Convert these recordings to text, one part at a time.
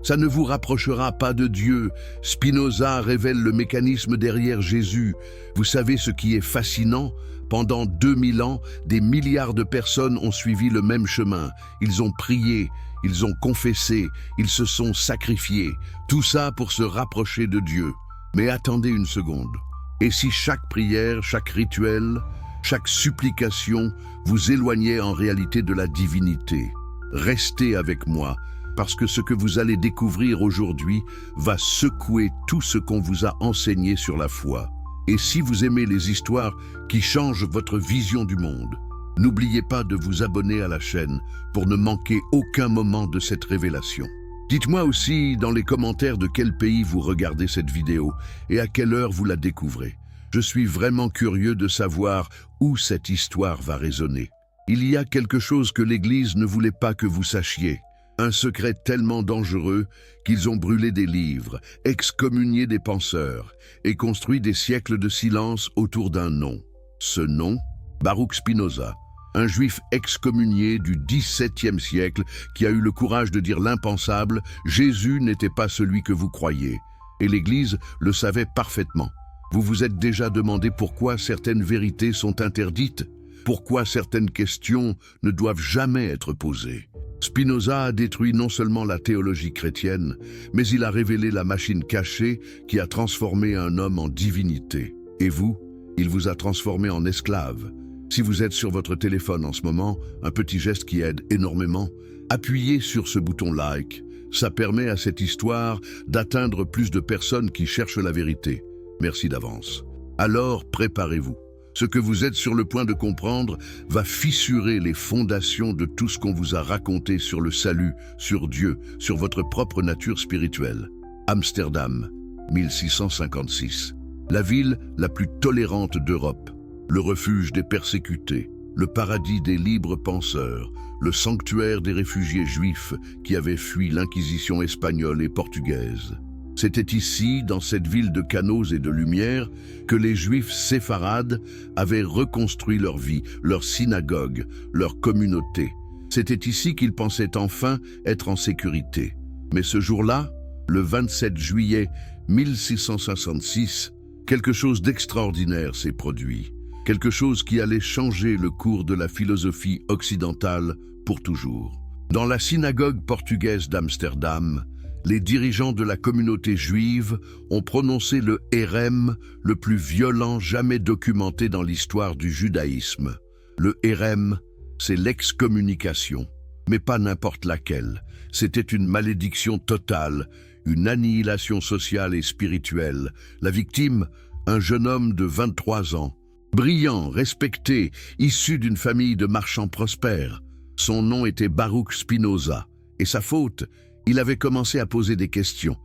Ça ne vous rapprochera pas de Dieu. Spinoza révèle le mécanisme derrière Jésus. Vous savez ce qui est fascinant? Pendant 2000 ans, des milliards de personnes ont suivi le même chemin. Ils ont prié, ils ont confessé, ils se sont sacrifiés. Tout ça pour se rapprocher de Dieu. Mais attendez une seconde. Et si chaque prière, chaque rituel, chaque supplication vous éloignait en réalité de la divinité? Restez avec moi, parce que ce que vous allez découvrir aujourd'hui va secouer tout ce qu'on vous a enseigné sur la foi. Et si vous aimez les histoires qui changent votre vision du monde, n'oubliez pas de vous abonner à la chaîne pour ne manquer aucun moment de cette révélation. Dites-moi aussi dans les commentaires de quel pays vous regardez cette vidéo et à quelle heure vous la découvrez. Je suis vraiment curieux de savoir où cette histoire va résonner. Il y a quelque chose que l'Église ne voulait pas que vous sachiez. Un secret tellement dangereux qu'ils ont brûlé des livres, excommunié des penseurs et construit des siècles de silence autour d'un nom. Ce nom, Baruch Spinoza, un juif excommunié du XVIIe siècle qui a eu le courage de dire l'impensable, Jésus n'était pas celui que vous croyez. Et l'Église le savait parfaitement. Vous vous êtes déjà demandé pourquoi certaines vérités sont interdites? Pourquoi certaines questions ne doivent jamais être posées? Spinoza a détruit non seulement la théologie chrétienne, mais il a révélé la machine cachée qui a transformé un homme en divinité. Et vous, il vous a transformé en esclave. Si vous êtes sur votre téléphone en ce moment, un petit geste qui aide énormément, appuyez sur ce bouton like. Ça permet à cette histoire d'atteindre plus de personnes qui cherchent la vérité. Merci d'avance. Alors, préparez-vous. Ce que vous êtes sur le point de comprendre va fissurer les fondations de tout ce qu'on vous a raconté sur le salut, sur Dieu, sur votre propre nature spirituelle. Amsterdam, 1656. La ville la plus tolérante d'Europe. Le refuge des persécutés, le paradis des libres penseurs, le sanctuaire des réfugiés juifs qui avaient fui l'Inquisition espagnole et portugaise. C'était ici, dans cette ville de canaux et de lumière, que les Juifs séfarades avaient reconstruit leur vie, leur synagogue, leur communauté. C'était ici qu'ils pensaient enfin être en sécurité. Mais ce jour-là, le 27 juillet 1666, quelque chose d'extraordinaire s'est produit. Quelque chose qui allait changer le cours de la philosophie occidentale pour toujours. Dans la synagogue portugaise d'Amsterdam, les dirigeants de la communauté juive ont prononcé le hérem le plus violent jamais documenté dans l'histoire du judaïsme. Le hérem, c'est l'excommunication, mais pas n'importe laquelle. C'était une malédiction totale, une annihilation sociale et spirituelle. La victime, un jeune homme de 23 ans, brillant, respecté, issu d'une famille de marchands prospères. Son nom était Baruch Spinoza, et sa faute, il avait commencé à poser des questions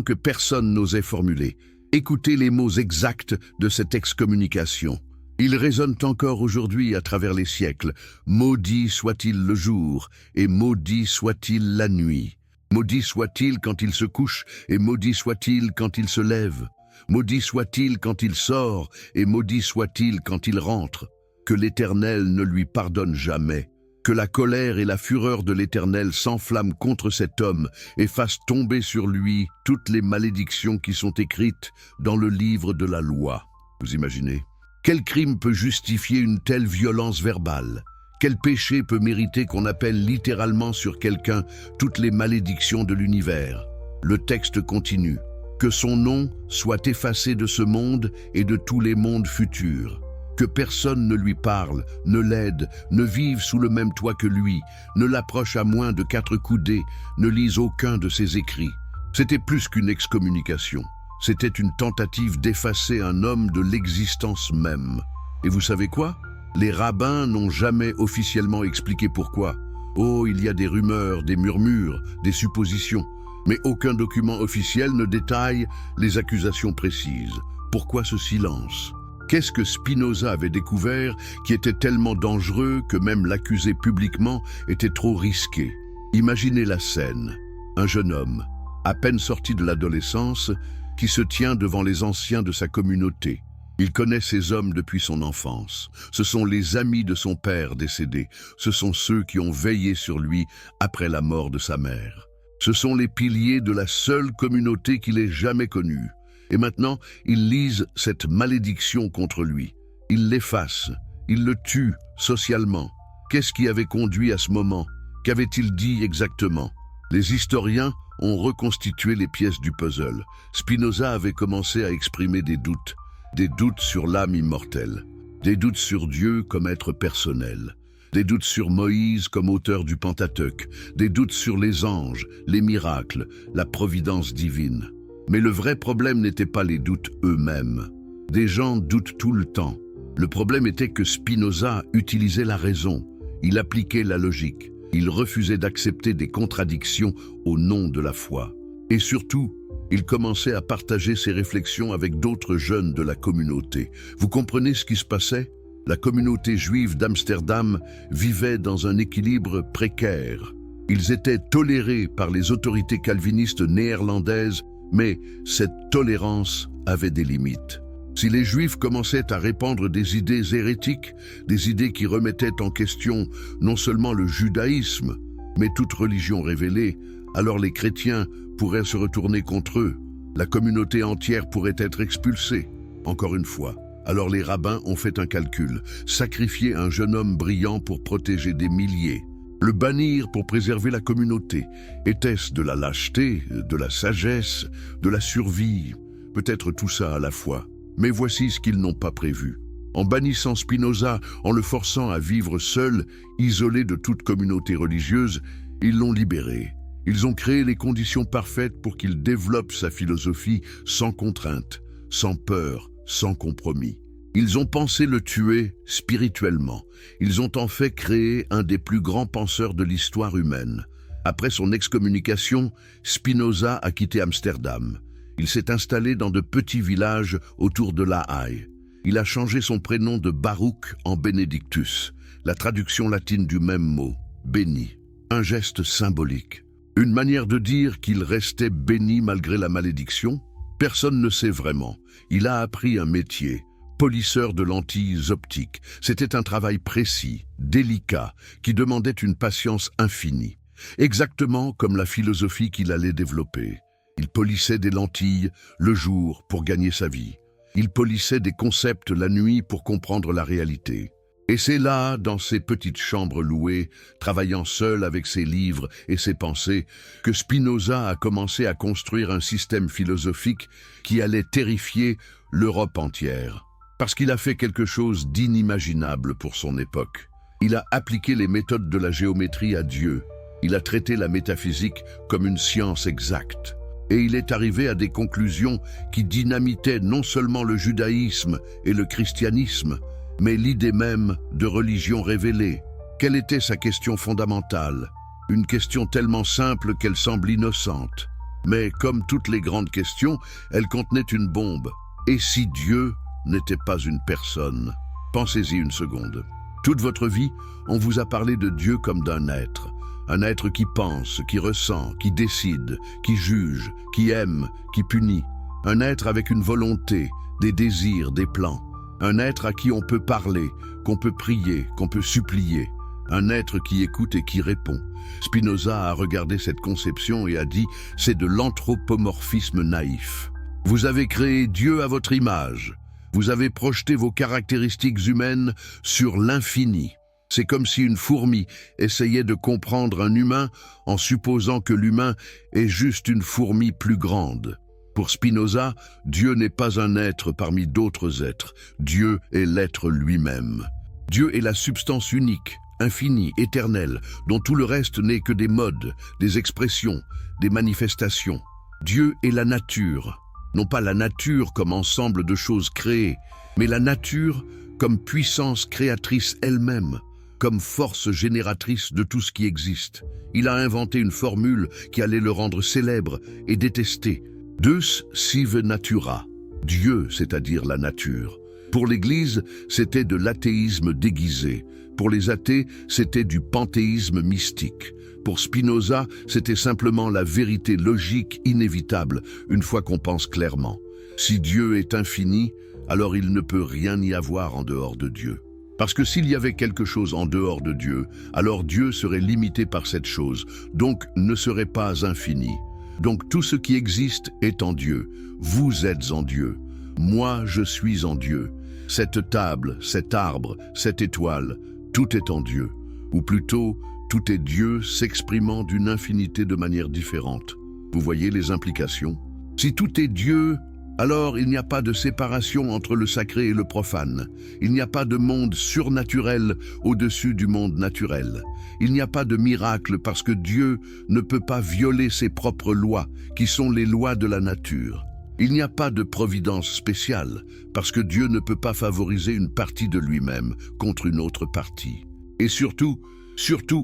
que personne n'osait formuler. Écoutez les mots exacts de cette excommunication. Ils résonnent encore aujourd'hui à travers les siècles. Maudit soit-il le jour, et maudit soit-il la nuit. Maudit soit-il quand il se couche, et maudit soit-il quand il se lève. Maudit soit-il quand il sort, et maudit soit-il quand il rentre. Que l'Éternel ne lui pardonne jamais. Que la colère et la fureur de l'Éternel s'enflamment contre cet homme et fassent tomber sur lui toutes les malédictions qui sont écrites dans le livre de la loi. Vous imaginez? Quel crime peut justifier une telle violence verbale? Quel péché peut mériter qu'on appelle littéralement sur quelqu'un toutes les malédictions de l'univers? Le texte continue. Que son nom soit effacé de ce monde et de tous les mondes futurs. Que personne ne lui parle, ne l'aide, ne vive sous le même toit que lui, ne l'approche à moins de 4 coudées, ne lise aucun de ses écrits. C'était plus qu'une excommunication. C'était une tentative d'effacer un homme de l'existence même. Et vous savez quoi? Les rabbins n'ont jamais officiellement expliqué pourquoi. Oh, il y a des rumeurs, des murmures, des suppositions. Mais aucun document officiel ne détaille les accusations précises. Pourquoi ce silence? Qu'est-ce que Spinoza avait découvert qui était tellement dangereux que même l'accuser publiquement était trop risqué? Imaginez la scène. Un jeune homme, à peine sorti de l'adolescence, qui se tient devant les anciens de sa communauté. Il connaît ces hommes depuis son enfance. Ce sont les amis de son père décédé. Ce sont ceux qui ont veillé sur lui après la mort de sa mère. Ce sont les piliers de la seule communauté qu'il ait jamais connue. Et maintenant, ils lisent cette malédiction contre lui. Ils l'effacent, ils le tuent socialement. Qu'est-ce qui avait conduit à ce moment? Qu'avait-il dit exactement? Les historiens ont reconstitué les pièces du puzzle. Spinoza avait commencé à exprimer des doutes sur l'âme immortelle, des doutes sur Dieu comme être personnel, des doutes sur Moïse comme auteur du Pentateuque, des doutes sur les anges, les miracles, la providence divine. Mais le vrai problème n'était pas les doutes eux-mêmes. Des gens doutent tout le temps. Le problème était que Spinoza utilisait la raison, il appliquait la logique, il refusait d'accepter des contradictions au nom de la foi. Et surtout, il commençait à partager ses réflexions avec d'autres jeunes de la communauté. Vous comprenez ce qui se passait? La communauté juive d'Amsterdam vivait dans un équilibre précaire. Ils étaient tolérés par les autorités calvinistes néerlandaises, mais cette tolérance avait des limites. Si les Juifs commençaient à répandre des idées hérétiques, des idées qui remettaient en question non seulement le judaïsme, mais toute religion révélée, alors les chrétiens pourraient se retourner contre eux. La communauté entière pourrait être expulsée. Encore une fois, alors les rabbins ont fait un calcul, sacrifier un jeune homme brillant pour protéger des milliers. Le bannir pour préserver la communauté. Était-ce de la lâcheté, de la sagesse, de la survie? Peut-être tout ça à la fois. Mais voici ce qu'ils n'ont pas prévu. En bannissant Spinoza, en le forçant à vivre seul, isolé de toute communauté religieuse, ils l'ont libéré. Ils ont créé les conditions parfaites pour qu'il développe sa philosophie sans contrainte, sans peur, sans compromis. Ils ont pensé le tuer spirituellement. Ils ont en fait créé un des plus grands penseurs de l'histoire humaine. Après son excommunication, Spinoza a quitté Amsterdam. Il s'est installé dans de petits villages autour de La Haye. Il a changé son prénom de Baruch en Benedictus, la traduction latine du même mot, béni. Un geste symbolique. Une manière de dire qu'il restait béni malgré la malédiction? Personne ne sait vraiment. Il a appris un métier, polisseur de lentilles optiques. C'était un travail précis, délicat, qui demandait une patience infinie. Exactement comme la philosophie qu'il allait développer. Il polissait des lentilles le jour pour gagner sa vie. Il polissait des concepts la nuit pour comprendre la réalité. Et c'est là, dans ces petites chambres louées, travaillant seul avec ses livres et ses pensées, que Spinoza a commencé à construire un système philosophique qui allait terrifier l'Europe entière. Parce qu'il a fait quelque chose d'inimaginable pour son époque. Il a appliqué les méthodes de la géométrie à Dieu. Il a traité la métaphysique comme une science exacte. Et il est arrivé à des conclusions qui dynamitaient non seulement le judaïsme et le christianisme, mais l'idée même de religion révélée. Quelle était sa question fondamentale? Une question tellement simple qu'elle semble innocente. Mais comme toutes les grandes questions, elle contenait une bombe. Et si Dieu n'était pas une personne? Pensez-y une seconde. Toute votre vie, on vous a parlé de Dieu comme d'un être. Un être qui pense, qui ressent, qui décide, qui juge, qui aime, qui punit. Un être avec une volonté, des désirs, des plans. Un être à qui on peut parler, qu'on peut prier, qu'on peut supplier. Un être qui écoute et qui répond. Spinoza a regardé cette conception et a dit « c'est de l'anthropomorphisme naïf ». Vous avez créé Dieu à votre image. Vous avez projeté vos caractéristiques humaines sur l'infini. C'est comme si une fourmi essayait de comprendre un humain en supposant que l'humain est juste une fourmi plus grande. Pour Spinoza, Dieu n'est pas un être parmi d'autres êtres. Dieu est l'être lui-même. Dieu est la substance unique, infinie, éternelle, dont tout le reste n'est que des modes, des expressions, des manifestations. Dieu est la nature. Non pas la nature comme ensemble de choses créées, mais la nature comme puissance créatrice elle-même, comme force génératrice de tout ce qui existe. Il a inventé une formule qui allait le rendre célèbre et détesté. Deus sive natura, Dieu, c'est-à-dire la nature. Pour l'Église, c'était de l'athéisme déguisé. Pour les athées, c'était du panthéisme mystique. Pour Spinoza, c'était simplement la vérité logique inévitable, une fois qu'on pense clairement. Si Dieu est infini, alors il ne peut rien y avoir en dehors de Dieu. Parce que s'il y avait quelque chose en dehors de Dieu, alors Dieu serait limité par cette chose, donc ne serait pas infini. Donc tout ce qui existe est en Dieu. Vous êtes en Dieu. Moi, je suis en Dieu. Cette table, cet arbre, cette étoile, tout est en Dieu. Ou plutôt, tout est Dieu s'exprimant d'une infinité de manières différentes. Vous voyez les implications? Si tout est Dieu, alors il n'y a pas de séparation entre le sacré et le profane. Il n'y a pas de monde surnaturel au-dessus du monde naturel. Il n'y a pas de miracle parce que Dieu ne peut pas violer ses propres lois, qui sont les lois de la nature. Il n'y a pas de providence spéciale parce que Dieu ne peut pas favoriser une partie de lui-même contre une autre partie. Et surtout,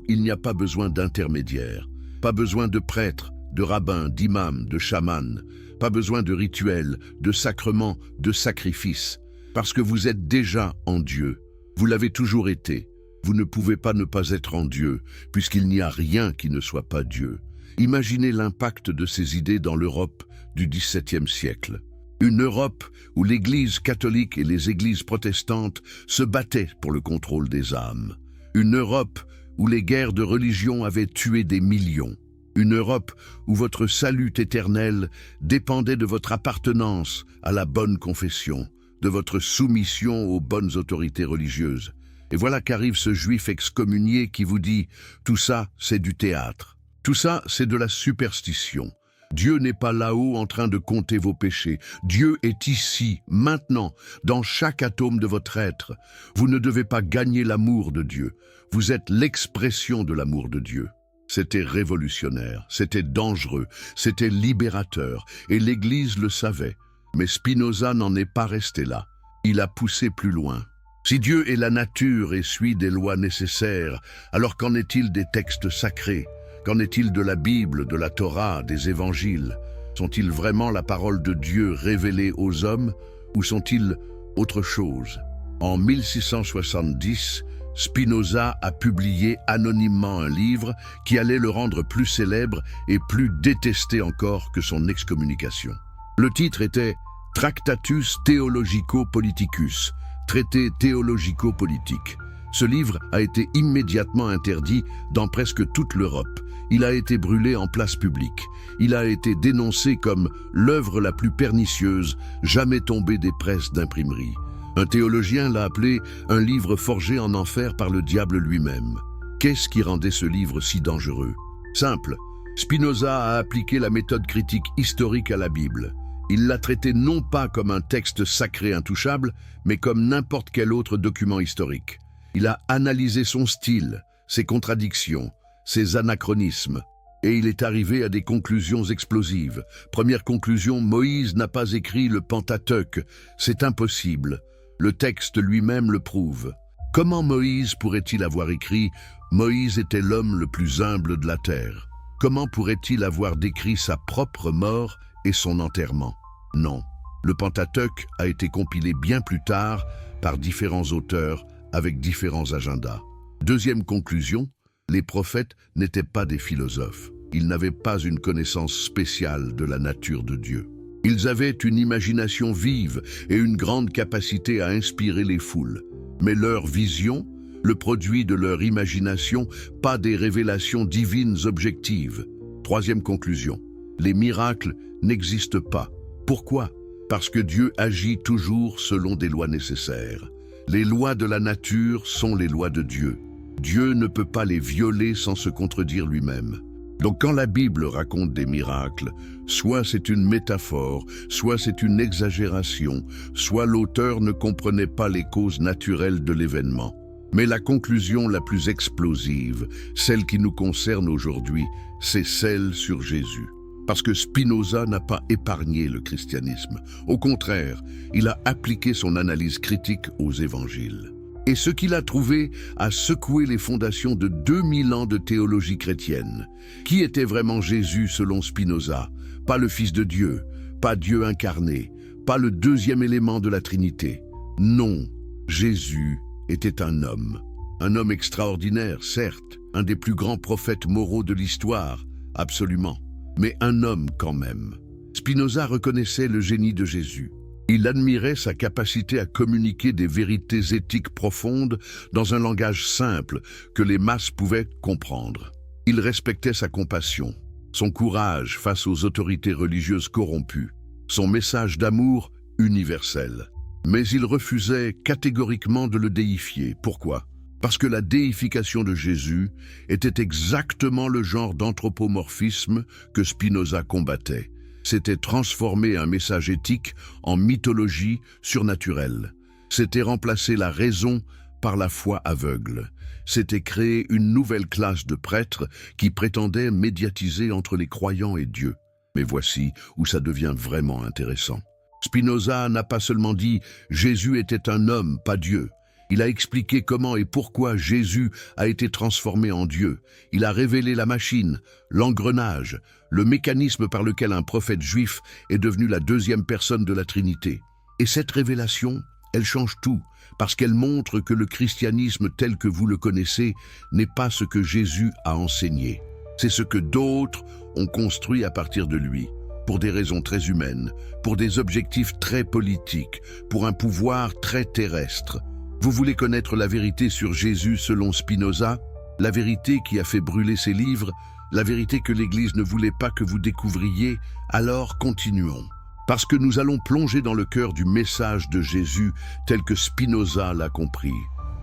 il n'y a pas besoin d'intermédiaires, pas besoin de prêtres, de rabbins, d'imams, de chamans, pas besoin de rituels, de sacrements, de sacrifices, parce que vous êtes déjà en Dieu. Vous l'avez toujours été. Vous ne pouvez pas ne pas être en Dieu, puisqu'il n'y a rien qui ne soit pas Dieu. Imaginez l'impact de ces idées dans l'Europe du XVIIe siècle. Une Europe où l'Église catholique et les églises protestantes se battaient pour le contrôle des âmes. Une Europe où les guerres de religion avaient tué des millions. Une Europe où votre salut éternel dépendait de votre appartenance à la bonne confession, de votre soumission aux bonnes autorités religieuses. Et voilà qu'arrive ce juif excommunié qui vous dit « tout ça, c'est du théâtre. Tout ça, c'est de la superstition. Dieu n'est pas là-haut en train de compter vos péchés. Dieu est ici, maintenant, dans chaque atome de votre être. Vous ne devez pas gagner l'amour de Dieu. Vous êtes l'expression de l'amour de Dieu. » C'était révolutionnaire, c'était dangereux, c'était libérateur, et l'Église le savait. Mais Spinoza n'en est pas resté là. Il a poussé plus loin. Si Dieu est la nature et suit des lois nécessaires, alors qu'en est-il des textes sacrés? Qu'en est-il de la Bible, de la Torah, des évangiles? Sont-ils vraiment la parole de Dieu révélée aux hommes, ou sont-ils autre chose? En 1670, Spinoza a publié anonymement un livre qui allait le rendre plus célèbre et plus détesté encore que son excommunication. Le titre était « Tractatus Theologico-Politicus », traité théologico-politique. Ce livre a été immédiatement interdit dans presque toute l'Europe. Il a été brûlé en place publique. Il a été dénoncé comme l'œuvre la plus pernicieuse jamais tombée des presses d'imprimerie. Un théologien l'a appelé un livre forgé en enfer par le diable lui-même. Qu'est-ce qui rendait ce livre si dangereux? Simple, Spinoza a appliqué la méthode critique historique à la Bible. Il l'a traité non pas comme un texte sacré intouchable, mais comme n'importe quel autre document historique. Il a analysé son style, ses contradictions, ses anachronismes, et il est arrivé à des conclusions explosives. Première conclusion, Moïse n'a pas écrit le Pentateuque, c'est impossible. Le texte lui-même le prouve. Comment Moïse pourrait-il avoir écrit « Moïse était l'homme le plus humble de la terre » Comment pourrait-il avoir décrit sa propre mort et son enterrement? Non. Le Pentateuque a été compilé bien plus tard par différents auteurs avec différents agendas. Deuxième conclusion, les prophètes n'étaient pas des philosophes. Ils n'avaient pas une connaissance spéciale de la nature de Dieu. Ils avaient une imagination vive et une grande capacité à inspirer les foules. Mais leur vision, le produit de leur imagination, pas des révélations divines objectives. Troisième conclusion, les miracles n'existent pas. Pourquoi? Parce que Dieu agit toujours selon des lois nécessaires. Les lois de la nature sont les lois de Dieu. Dieu ne peut pas les violer sans se contredire lui-même. Donc quand la Bible raconte des miracles, soit c'est une métaphore, soit c'est une exagération, soit l'auteur ne comprenait pas les causes naturelles de l'événement. Mais la conclusion la plus explosive, celle qui nous concerne aujourd'hui, c'est celle sur Jésus. Parce que Spinoza n'a pas épargné le christianisme. Au contraire, il a appliqué son analyse critique aux évangiles. Et ce qu'il a trouvé a secoué les fondations de 2000 ans de théologie chrétienne. Qui était vraiment Jésus selon Spinoza? Pas le Fils de Dieu, pas Dieu incarné, pas le deuxième élément de la Trinité. Non, Jésus était un homme extraordinaire, certes, un des plus grands prophètes moraux de l'histoire, absolument, mais un homme quand même. Spinoza reconnaissait le génie de Jésus. Il admirait sa capacité à communiquer des vérités éthiques profondes dans un langage simple que les masses pouvaient comprendre. Il respectait sa compassion, son courage face aux autorités religieuses corrompues, son message d'amour universel. Mais il refusait catégoriquement de le déifier. Pourquoi ? Parce que la déification de Jésus était exactement le genre d'anthropomorphisme que Spinoza combattait. C'était transformer un message éthique en mythologie surnaturelle. C'était remplacer la raison par la foi aveugle. C'était créer une nouvelle classe de prêtres qui prétendaient médiatiser entre les croyants et Dieu. Mais voici où ça devient vraiment intéressant. Spinoza n'a pas seulement dit « Jésus était un homme, pas Dieu ». Il a expliqué comment et pourquoi Jésus a été transformé en Dieu. Il a révélé la machine, l'engrenage, le mécanisme par lequel un prophète juif est devenu la deuxième personne de la Trinité. Et cette révélation, elle change tout, parce qu'elle montre que le christianisme tel que vous le connaissez n'est pas ce que Jésus a enseigné. C'est ce que d'autres ont construit à partir de lui, pour des raisons très humaines, pour des objectifs très politiques, pour un pouvoir très terrestre. Vous voulez connaître la vérité sur Jésus selon Spinoza, la vérité qui a fait brûler ses livres, la vérité que l'Église ne voulait pas que vous découvriez, alors continuons. Parce que nous allons plonger dans le cœur du message de Jésus tel que Spinoza l'a compris.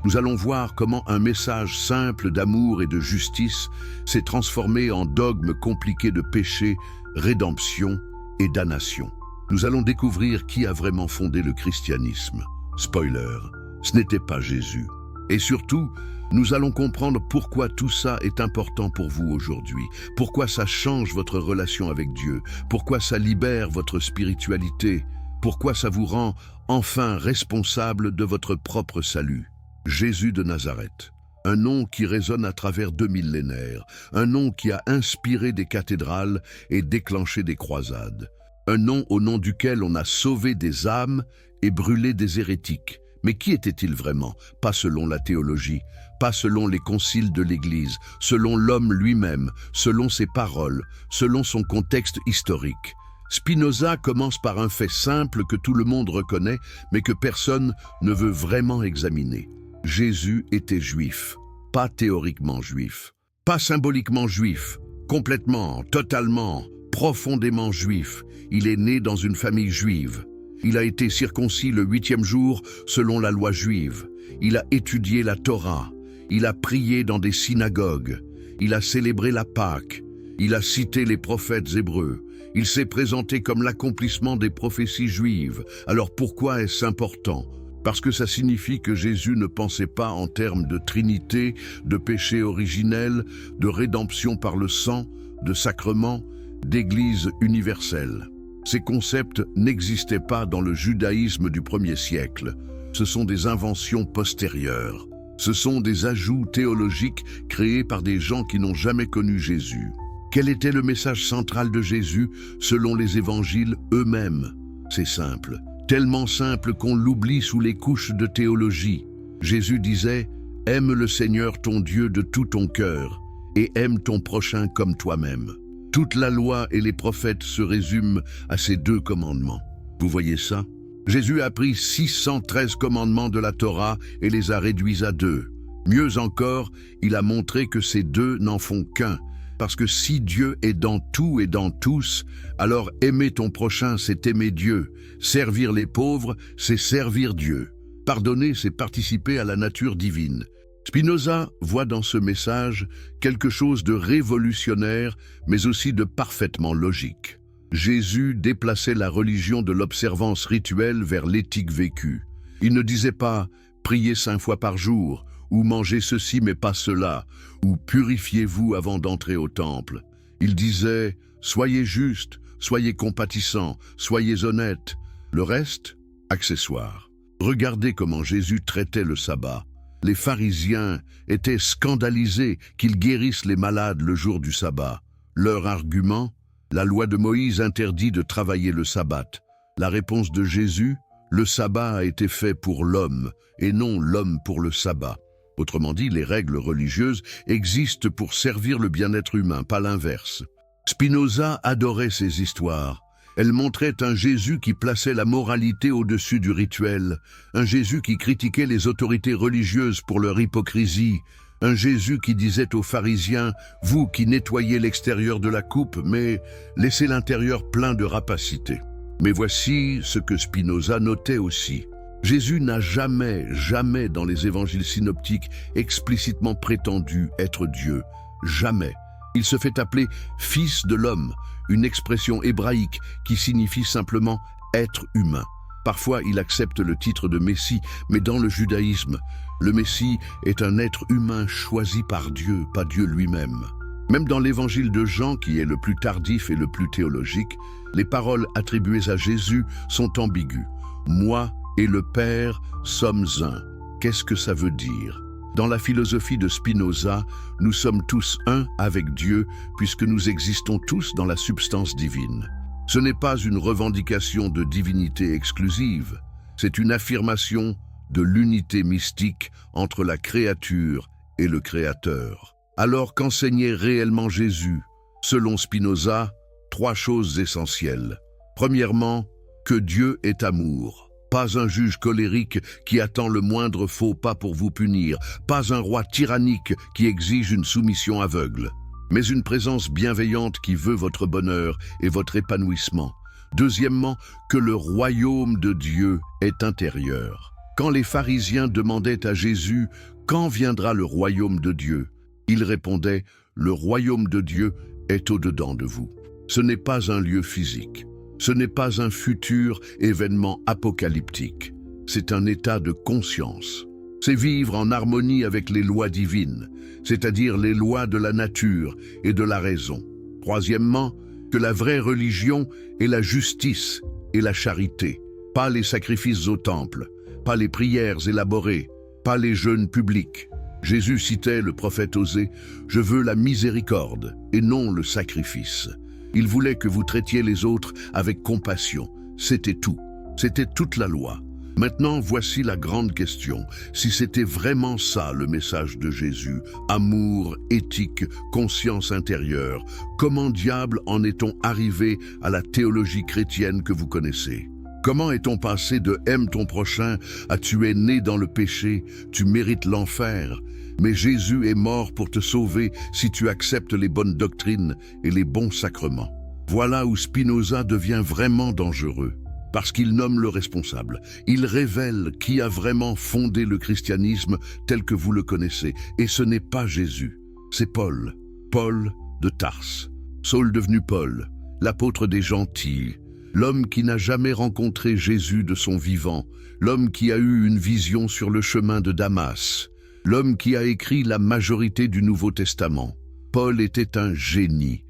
Nous allons voir comment un message simple d'amour et de justice s'est transformé en dogme compliqué de péché, rédemption et damnation. Nous allons découvrir qui a vraiment fondé le christianisme. Spoiler, ce n'était pas Jésus. Et surtout, nous allons comprendre pourquoi tout ça est important pour vous aujourd'hui, pourquoi ça change votre relation avec Dieu, pourquoi ça libère votre spiritualité, pourquoi ça vous rend enfin responsable de votre propre salut. Jésus de Nazareth, un nom qui résonne à travers 2 millénaires, un nom qui a inspiré des cathédrales et déclenché des croisades, un nom au nom duquel on a sauvé des âmes et brûlé des hérétiques. Mais qui était-il vraiment? Pas selon la théologie, pas selon les conciles de l'Église, selon l'homme lui-même, selon ses paroles, selon son contexte historique. Spinoza commence par un fait simple que tout le monde reconnaît, mais que personne ne veut vraiment examiner. Jésus était juif, pas théoriquement juif, pas symboliquement juif, complètement, totalement, profondément juif. Il est né dans une famille juive. Il a été circoncis le 8e jour selon la loi juive. Il a étudié la Torah. Il a prié dans des synagogues. Il a célébré la Pâque. Il a cité les prophètes hébreux. Il s'est présenté comme l'accomplissement des prophéties juives. Alors pourquoi est-ce important? Parce que ça signifie que Jésus ne pensait pas en termes de trinité, de péché originel, de rédemption par le sang, de sacrement, d'église universelle. Ces concepts n'existaient pas dans le judaïsme du 1er siècle. Ce sont des inventions postérieures. Ce sont des ajouts théologiques créés par des gens qui n'ont jamais connu Jésus. Quel était le message central de Jésus selon les évangiles eux-mêmes? C'est simple, tellement simple qu'on l'oublie sous les couches de théologie. Jésus disait « Aime le Seigneur ton Dieu de tout ton cœur et aime ton prochain comme toi-même ». Toute la loi et les prophètes se résument à ces 2 commandements. Vous voyez ça? Jésus a pris 613 commandements de la Torah et les a réduits à 2. Mieux encore, il a montré que ces 2 n'en font qu'un. Parce que si Dieu est dans tout et dans tous, alors aimer ton prochain, c'est aimer Dieu. Servir les pauvres, c'est servir Dieu. Pardonner, c'est participer à la nature divine. Spinoza voit dans ce message quelque chose de révolutionnaire, mais aussi de parfaitement logique. Jésus déplaçait la religion de l'observance rituelle vers l'éthique vécue. Il ne disait pas « priez 5 fois par jour » ou « mangez ceci mais pas cela » ou « purifiez-vous avant d'entrer au temple ». Il disait « soyez juste, soyez compatissant, soyez honnête ». Le reste, accessoire. Regardez comment Jésus traitait le sabbat. Les pharisiens étaient scandalisés qu'ils guérissent les malades le jour du sabbat. Leur argument, la loi de Moïse interdit de travailler le sabbat. La réponse de Jésus, le sabbat a été fait pour l'homme et non l'homme pour le sabbat. Autrement dit, les règles religieuses existent pour servir le bien-être humain, pas l'inverse. Spinoza adorait ces histoires Elle montrait un Jésus qui plaçait la moralité au-dessus du rituel, un Jésus qui critiquait les autorités religieuses pour leur hypocrisie, un Jésus qui disait aux pharisiens « Vous qui nettoyez l'extérieur de la coupe, mais laissez l'intérieur plein de rapacité ». Mais voici ce que Spinoza notait aussi. Jésus n'a jamais dans les évangiles synoptiques explicitement prétendu être Dieu. Jamais. Il se fait appeler « Fils de l'homme », une expression hébraïque qui signifie simplement « être humain ». Parfois, il accepte le titre de Messie, mais dans le judaïsme, le Messie est un être humain choisi par Dieu, pas Dieu lui-même. Même dans l'évangile de Jean, qui est le plus tardif et le plus théologique, les paroles attribuées à Jésus sont ambiguës. « Moi et le Père sommes un ». Qu'est-ce que ça veut dire ? Dans la philosophie de Spinoza, nous sommes tous un avec Dieu puisque nous existons tous dans la substance divine. Ce n'est pas une revendication de divinité exclusive, c'est une affirmation de l'unité mystique entre la créature et le Créateur. Alors qu'enseignait réellement Jésus? Selon Spinoza, 3 choses essentielles. Premièrement, que Dieu est amour. Pas un juge colérique qui attend le moindre faux pas pour vous punir, pas un roi tyrannique qui exige une soumission aveugle, mais une présence bienveillante qui veut votre bonheur et votre épanouissement. Deuxièmement, que le royaume de Dieu est intérieur. Quand les pharisiens demandaient à Jésus « Quand viendra le royaume de Dieu ?» il répondait « Le royaume de Dieu est au-dedans de vous. » Ce n'est pas un lieu physique. Ce n'est pas un futur événement apocalyptique. C'est un état de conscience. C'est vivre en harmonie avec les lois divines, c'est-à-dire les lois de la nature et de la raison. Troisièmement, que la vraie religion est la justice et la charité, pas les sacrifices au temple, pas les prières élaborées, pas les jeûnes publics. Jésus citait le prophète Osée « Je veux la miséricorde et non le sacrifice ». Il voulait que vous traitiez les autres avec compassion. C'était tout. C'était toute la loi. Maintenant, voici la grande question. Si c'était vraiment ça le message de Jésus, amour, éthique, conscience intérieure, comment diable en est-on arrivé à la théologie chrétienne que vous connaissez? Comment est-on passé de « aime ton prochain » à « tu es né dans le péché, tu mérites l'enfer » mais Jésus est mort pour te sauver si tu acceptes les bonnes doctrines et les bons sacrements. Voilà où Spinoza devient vraiment dangereux, parce qu'il nomme le responsable. Il révèle qui a vraiment fondé le christianisme tel que vous le connaissez, et ce n'est pas Jésus, c'est Paul. Paul de Tarse, Saul devenu Paul, l'apôtre des gentils, l'homme qui n'a jamais rencontré Jésus de son vivant, l'homme qui a eu une vision sur le chemin de Damas, l'homme qui a écrit la majorité du Nouveau Testament. Paul était un génie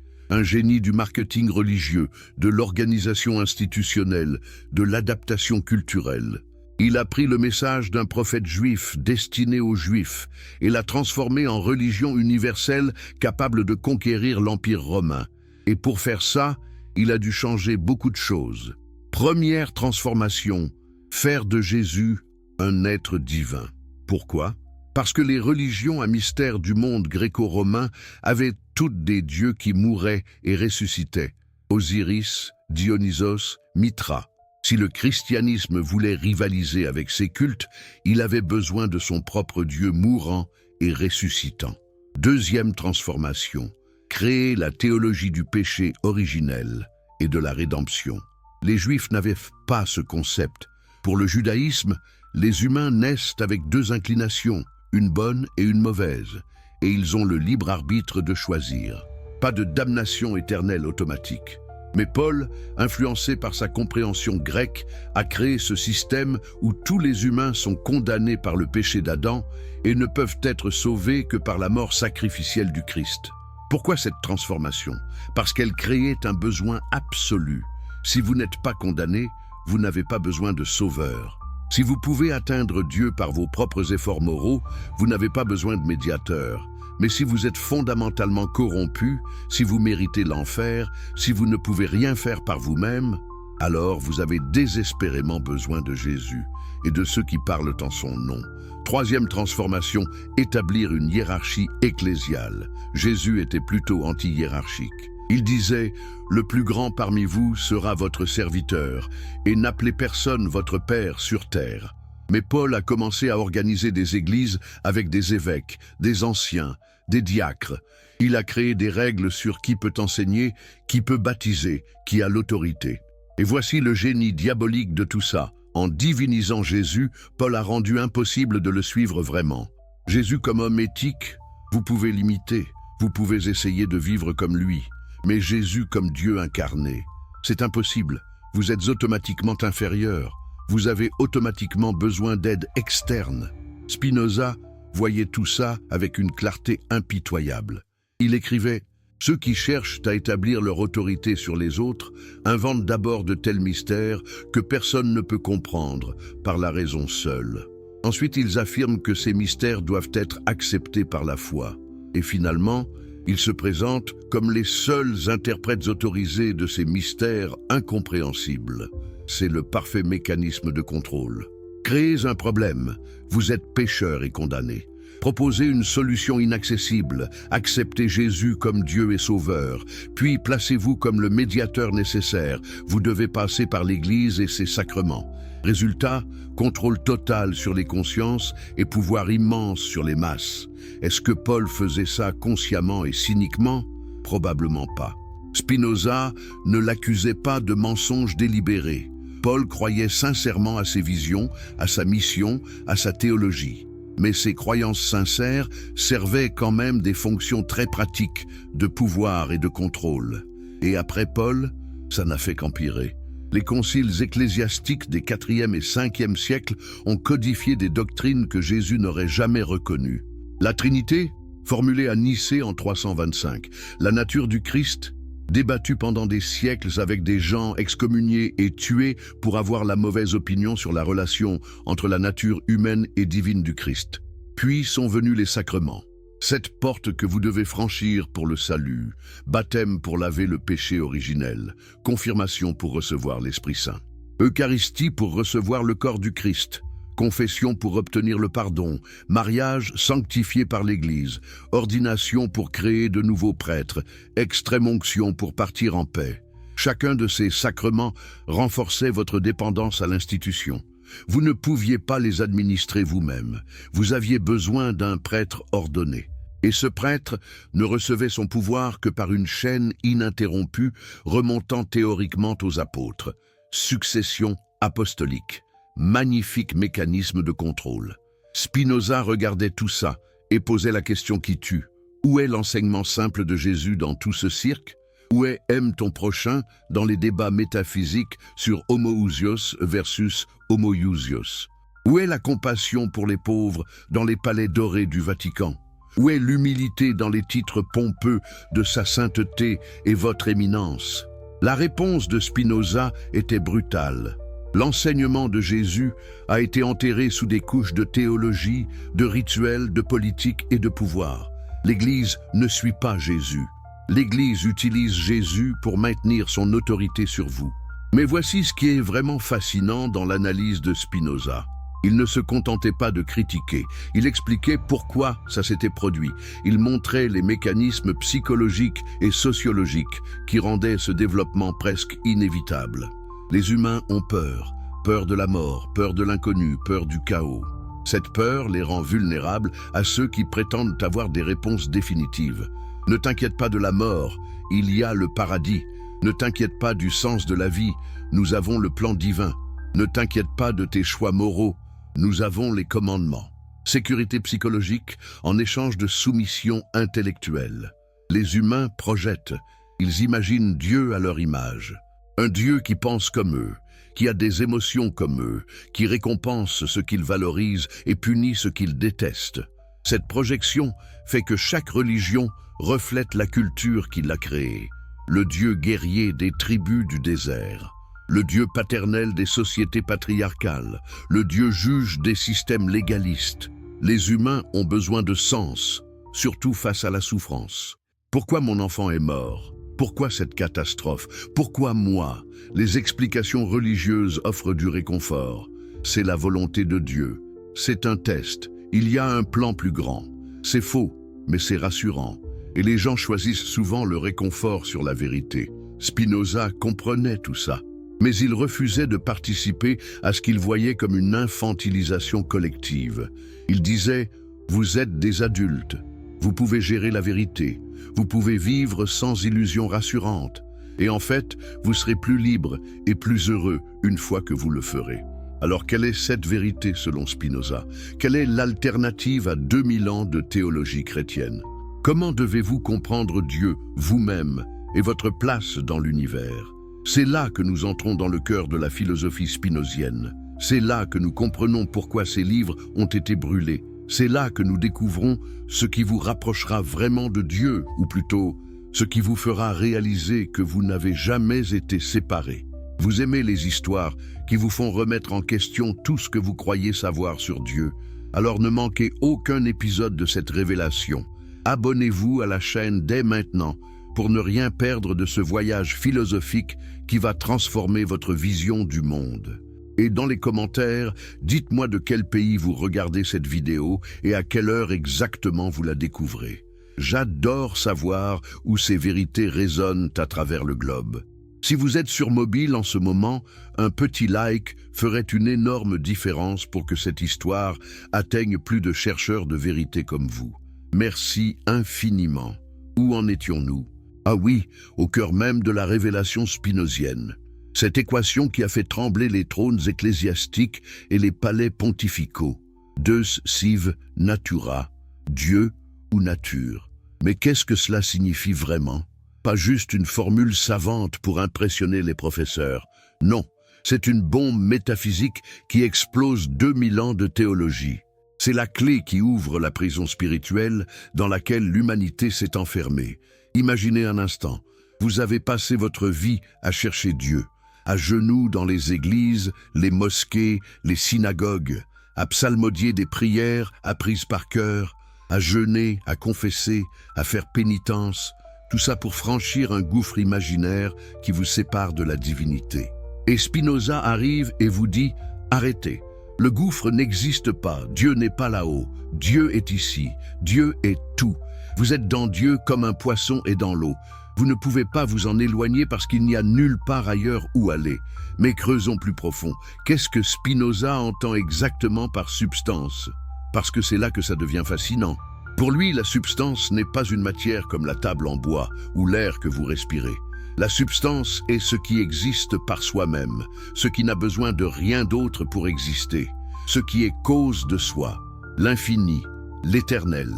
du marketing religieux, de l'organisation institutionnelle, de l'adaptation culturelle. Il a pris le message d'un prophète juif destiné aux Juifs et l'a transformé en religion universelle capable de conquérir l'Empire romain. Et pour faire ça, il a dû changer beaucoup de choses. Première transformation, faire de Jésus un être divin. Pourquoi ? Parce que les religions à mystère du monde gréco-romain avaient toutes des dieux qui mouraient et ressuscitaient. Osiris, Dionysos, Mithra. Si le christianisme voulait rivaliser avec ces cultes, il avait besoin de son propre Dieu mourant et ressuscitant. Deuxième transformation, créer la théologie du péché originel et de la rédemption. Les Juifs n'avaient pas ce concept. Pour le judaïsme, les humains naissent avec 2 inclinations, une bonne et une mauvaise, et ils ont le libre arbitre de choisir. Pas de damnation éternelle automatique. Mais Paul, influencé par sa compréhension grecque, a créé ce système où tous les humains sont condamnés par le péché d'Adam et ne peuvent être sauvés que par la mort sacrificielle du Christ. Pourquoi cette transformation? Parce qu'elle créait un besoin absolu. Si vous n'êtes pas condamné, vous n'avez pas besoin de sauveur. Si vous pouvez atteindre Dieu par vos propres efforts moraux, vous n'avez pas besoin de médiateur. Mais si vous êtes fondamentalement corrompu, si vous méritez l'enfer, si vous ne pouvez rien faire par vous-même, alors vous avez désespérément besoin de Jésus et de ceux qui parlent en son nom. Troisième transformation, établir une hiérarchie ecclésiale. Jésus était plutôt anti-hiérarchique. Il disait « Le plus grand parmi vous sera votre serviteur, et n'appelez personne votre père sur terre ». Mais Paul a commencé à organiser des églises avec des évêques, des anciens, des diacres. Il a créé des règles sur qui peut enseigner, qui peut baptiser, qui a l'autorité. Et voici le génie diabolique de tout ça. En divinisant Jésus, Paul a rendu impossible de le suivre vraiment. Jésus comme homme éthique, vous pouvez l'imiter, vous pouvez essayer de vivre comme lui. Mais Jésus comme Dieu incarné, c'est impossible. Vous êtes automatiquement inférieur. Vous avez automatiquement besoin d'aide externe. Spinoza voyait tout ça avec une clarté impitoyable. Il écrivait « Ceux qui cherchent à établir leur autorité sur les autres inventent d'abord de tels mystères que personne ne peut comprendre par la raison seule. Ensuite, ils affirment que ces mystères doivent être acceptés par la foi. Et finalement, ils se présentent comme les seuls interprètes autorisés de ces mystères incompréhensibles. C'est le parfait mécanisme de contrôle. Créez un problème, vous êtes pécheur et condamné. Proposez une solution inaccessible, acceptez Jésus comme Dieu et Sauveur, puis placez-vous comme le médiateur nécessaire. Vous devez passer par l'Église et ses sacrements. Résultat, contrôle total sur les consciences et pouvoir immense sur les masses. Est-ce que Paul faisait ça consciemment et cyniquement? Probablement pas. Spinoza ne l'accusait pas de mensonge délibéré. Paul croyait sincèrement à ses visions, à sa mission, à sa théologie. Mais ses croyances sincères servaient quand même des fonctions très pratiques de pouvoir et de contrôle. Et après Paul, ça n'a fait qu'empirer. Les conciles ecclésiastiques des 4e et 5e siècles ont codifié des doctrines que Jésus n'aurait jamais reconnues. La Trinité, formulée à Nicée en 325. La nature du Christ, débattue pendant des siècles avec des gens excommuniés et tués pour avoir la mauvaise opinion sur la relation entre la nature humaine et divine du Christ. Puis sont venus les sacrements. Cette porte que vous devez franchir pour le salut, baptême pour laver le péché originel, confirmation pour recevoir l'Esprit Saint, Eucharistie pour recevoir le corps du Christ, confession pour obtenir le pardon, mariage sanctifié par l'Église, ordination pour créer de nouveaux prêtres, extrême-onction pour partir en paix. Chacun de ces sacrements renforçait votre dépendance à l'institution. Vous ne pouviez pas les administrer vous-même. Vous aviez besoin d'un prêtre ordonné. Et ce prêtre ne recevait son pouvoir que par une chaîne ininterrompue remontant théoriquement aux apôtres. Succession apostolique. Magnifique mécanisme de contrôle. Spinoza regardait tout ça et posait la question qui tue. Où est l'enseignement simple de Jésus dans tout ce cirque? Où est « aime ton prochain » dans les débats métaphysiques sur homoousios versus homoiousios? Où est la compassion pour les pauvres dans les palais dorés du Vatican? Où est l'humilité dans les titres pompeux de sa sainteté et votre éminence? La réponse de Spinoza était brutale. L'enseignement de Jésus a été enterré sous des couches de théologie, de rituels, de politique et de pouvoir. L'Église ne suit pas Jésus. L'Église utilise Jésus pour maintenir son autorité sur vous. Mais voici ce qui est vraiment fascinant dans l'analyse de Spinoza. Il ne se contentait pas de critiquer, il expliquait pourquoi ça s'était produit. Il montrait les mécanismes psychologiques et sociologiques qui rendaient ce développement presque inévitable. Les humains ont peur, peur de la mort, peur de l'inconnu, peur du chaos. Cette peur les rend vulnérables à ceux qui prétendent avoir des réponses définitives. Ne t'inquiète pas de la mort, il y a le paradis. Ne t'inquiète pas du sens de la vie, nous avons le plan divin. Ne t'inquiète pas de tes choix moraux, nous avons les commandements. Sécurité psychologique en échange de soumission intellectuelle. Les humains projettent, ils imaginent Dieu à leur image. Un Dieu qui pense comme eux, qui a des émotions comme eux, qui récompense ce qu'ils valorisent et punit ce qu'ils détestent. Cette projection fait que chaque religion reflète la culture qui l'a créée. Le Dieu guerrier des tribus du désert, le Dieu paternel des sociétés patriarcales, le Dieu juge des systèmes légalistes. Les humains ont besoin de sens, surtout face à la souffrance. Pourquoi mon enfant est mort ? Pourquoi cette catastrophe? Pourquoi moi? Les explications religieuses offrent du réconfort. C'est la volonté de Dieu. C'est un test. Il y a un plan plus grand. C'est faux, mais c'est rassurant. Et les gens choisissent souvent le réconfort sur la vérité. Spinoza comprenait tout ça, mais il refusait de participer à ce qu'il voyait comme une infantilisation collective. Il disait « Vous êtes des adultes, vous pouvez gérer la vérité, vous pouvez vivre sans illusions rassurantes, et en fait, vous serez plus libre et plus heureux une fois que vous le ferez. » Alors quelle est cette vérité selon Spinoza? Quelle est l'alternative à 2000 ans de théologie chrétienne? Comment devez-vous comprendre Dieu, vous-même, et votre place dans l'univers? C'est là que nous entrons dans le cœur de la philosophie spinozienne. C'est là que nous comprenons pourquoi ces livres ont été brûlés. C'est là que nous découvrons ce qui vous rapprochera vraiment de Dieu, ou plutôt, ce qui vous fera réaliser que vous n'avez jamais été séparés. Vous aimez les histoires qui vous font remettre en question tout ce que vous croyez savoir sur Dieu. Alors ne manquez aucun épisode de cette révélation. Abonnez-vous à la chaîne dès maintenant pour ne rien perdre de ce voyage philosophique qui va transformer votre vision du monde. Et dans les commentaires, dites-moi de quel pays vous regardez cette vidéo et à quelle heure exactement vous la découvrez. J'adore savoir où ces vérités résonnent à travers le globe. Si vous êtes sur mobile en ce moment, un petit like ferait une énorme différence pour que cette histoire atteigne plus de chercheurs de vérité comme vous. Merci infiniment. Où en étions-nous? Ah oui, au cœur même de la révélation spinozienne. Cette équation qui a fait trembler les trônes ecclésiastiques et les palais pontificaux. Deus sive natura, Dieu ou nature. Mais qu'est-ce que cela signifie vraiment? Pas juste une formule savante pour impressionner les professeurs. Non, c'est une bombe métaphysique qui explose 2000 ans de théologie. C'est la clé qui ouvre la prison spirituelle dans laquelle l'humanité s'est enfermée. Imaginez un instant, vous avez passé votre vie à chercher Dieu, à genoux dans les églises, les mosquées, les synagogues, à psalmodier des prières apprises par cœur, à jeûner, à confesser, à faire pénitence, tout ça pour franchir un gouffre imaginaire qui vous sépare de la divinité. Et Spinoza arrive et vous dit « Arrêtez, le gouffre n'existe pas, Dieu n'est pas là-haut, Dieu est ici, Dieu est tout. Vous êtes dans Dieu comme un poisson est dans l'eau. Vous ne pouvez pas vous en éloigner parce qu'il n'y a nulle part ailleurs où aller. Mais creusons plus profond. Qu'est-ce que Spinoza entend exactement par substance? Parce que c'est là que ça devient fascinant. Pour lui, la substance n'est pas une matière comme la table en bois ou l'air que vous respirez. La substance est ce qui existe par soi-même, ce qui n'a besoin de rien d'autre pour exister, ce qui est cause de soi, l'infini, l'éternel,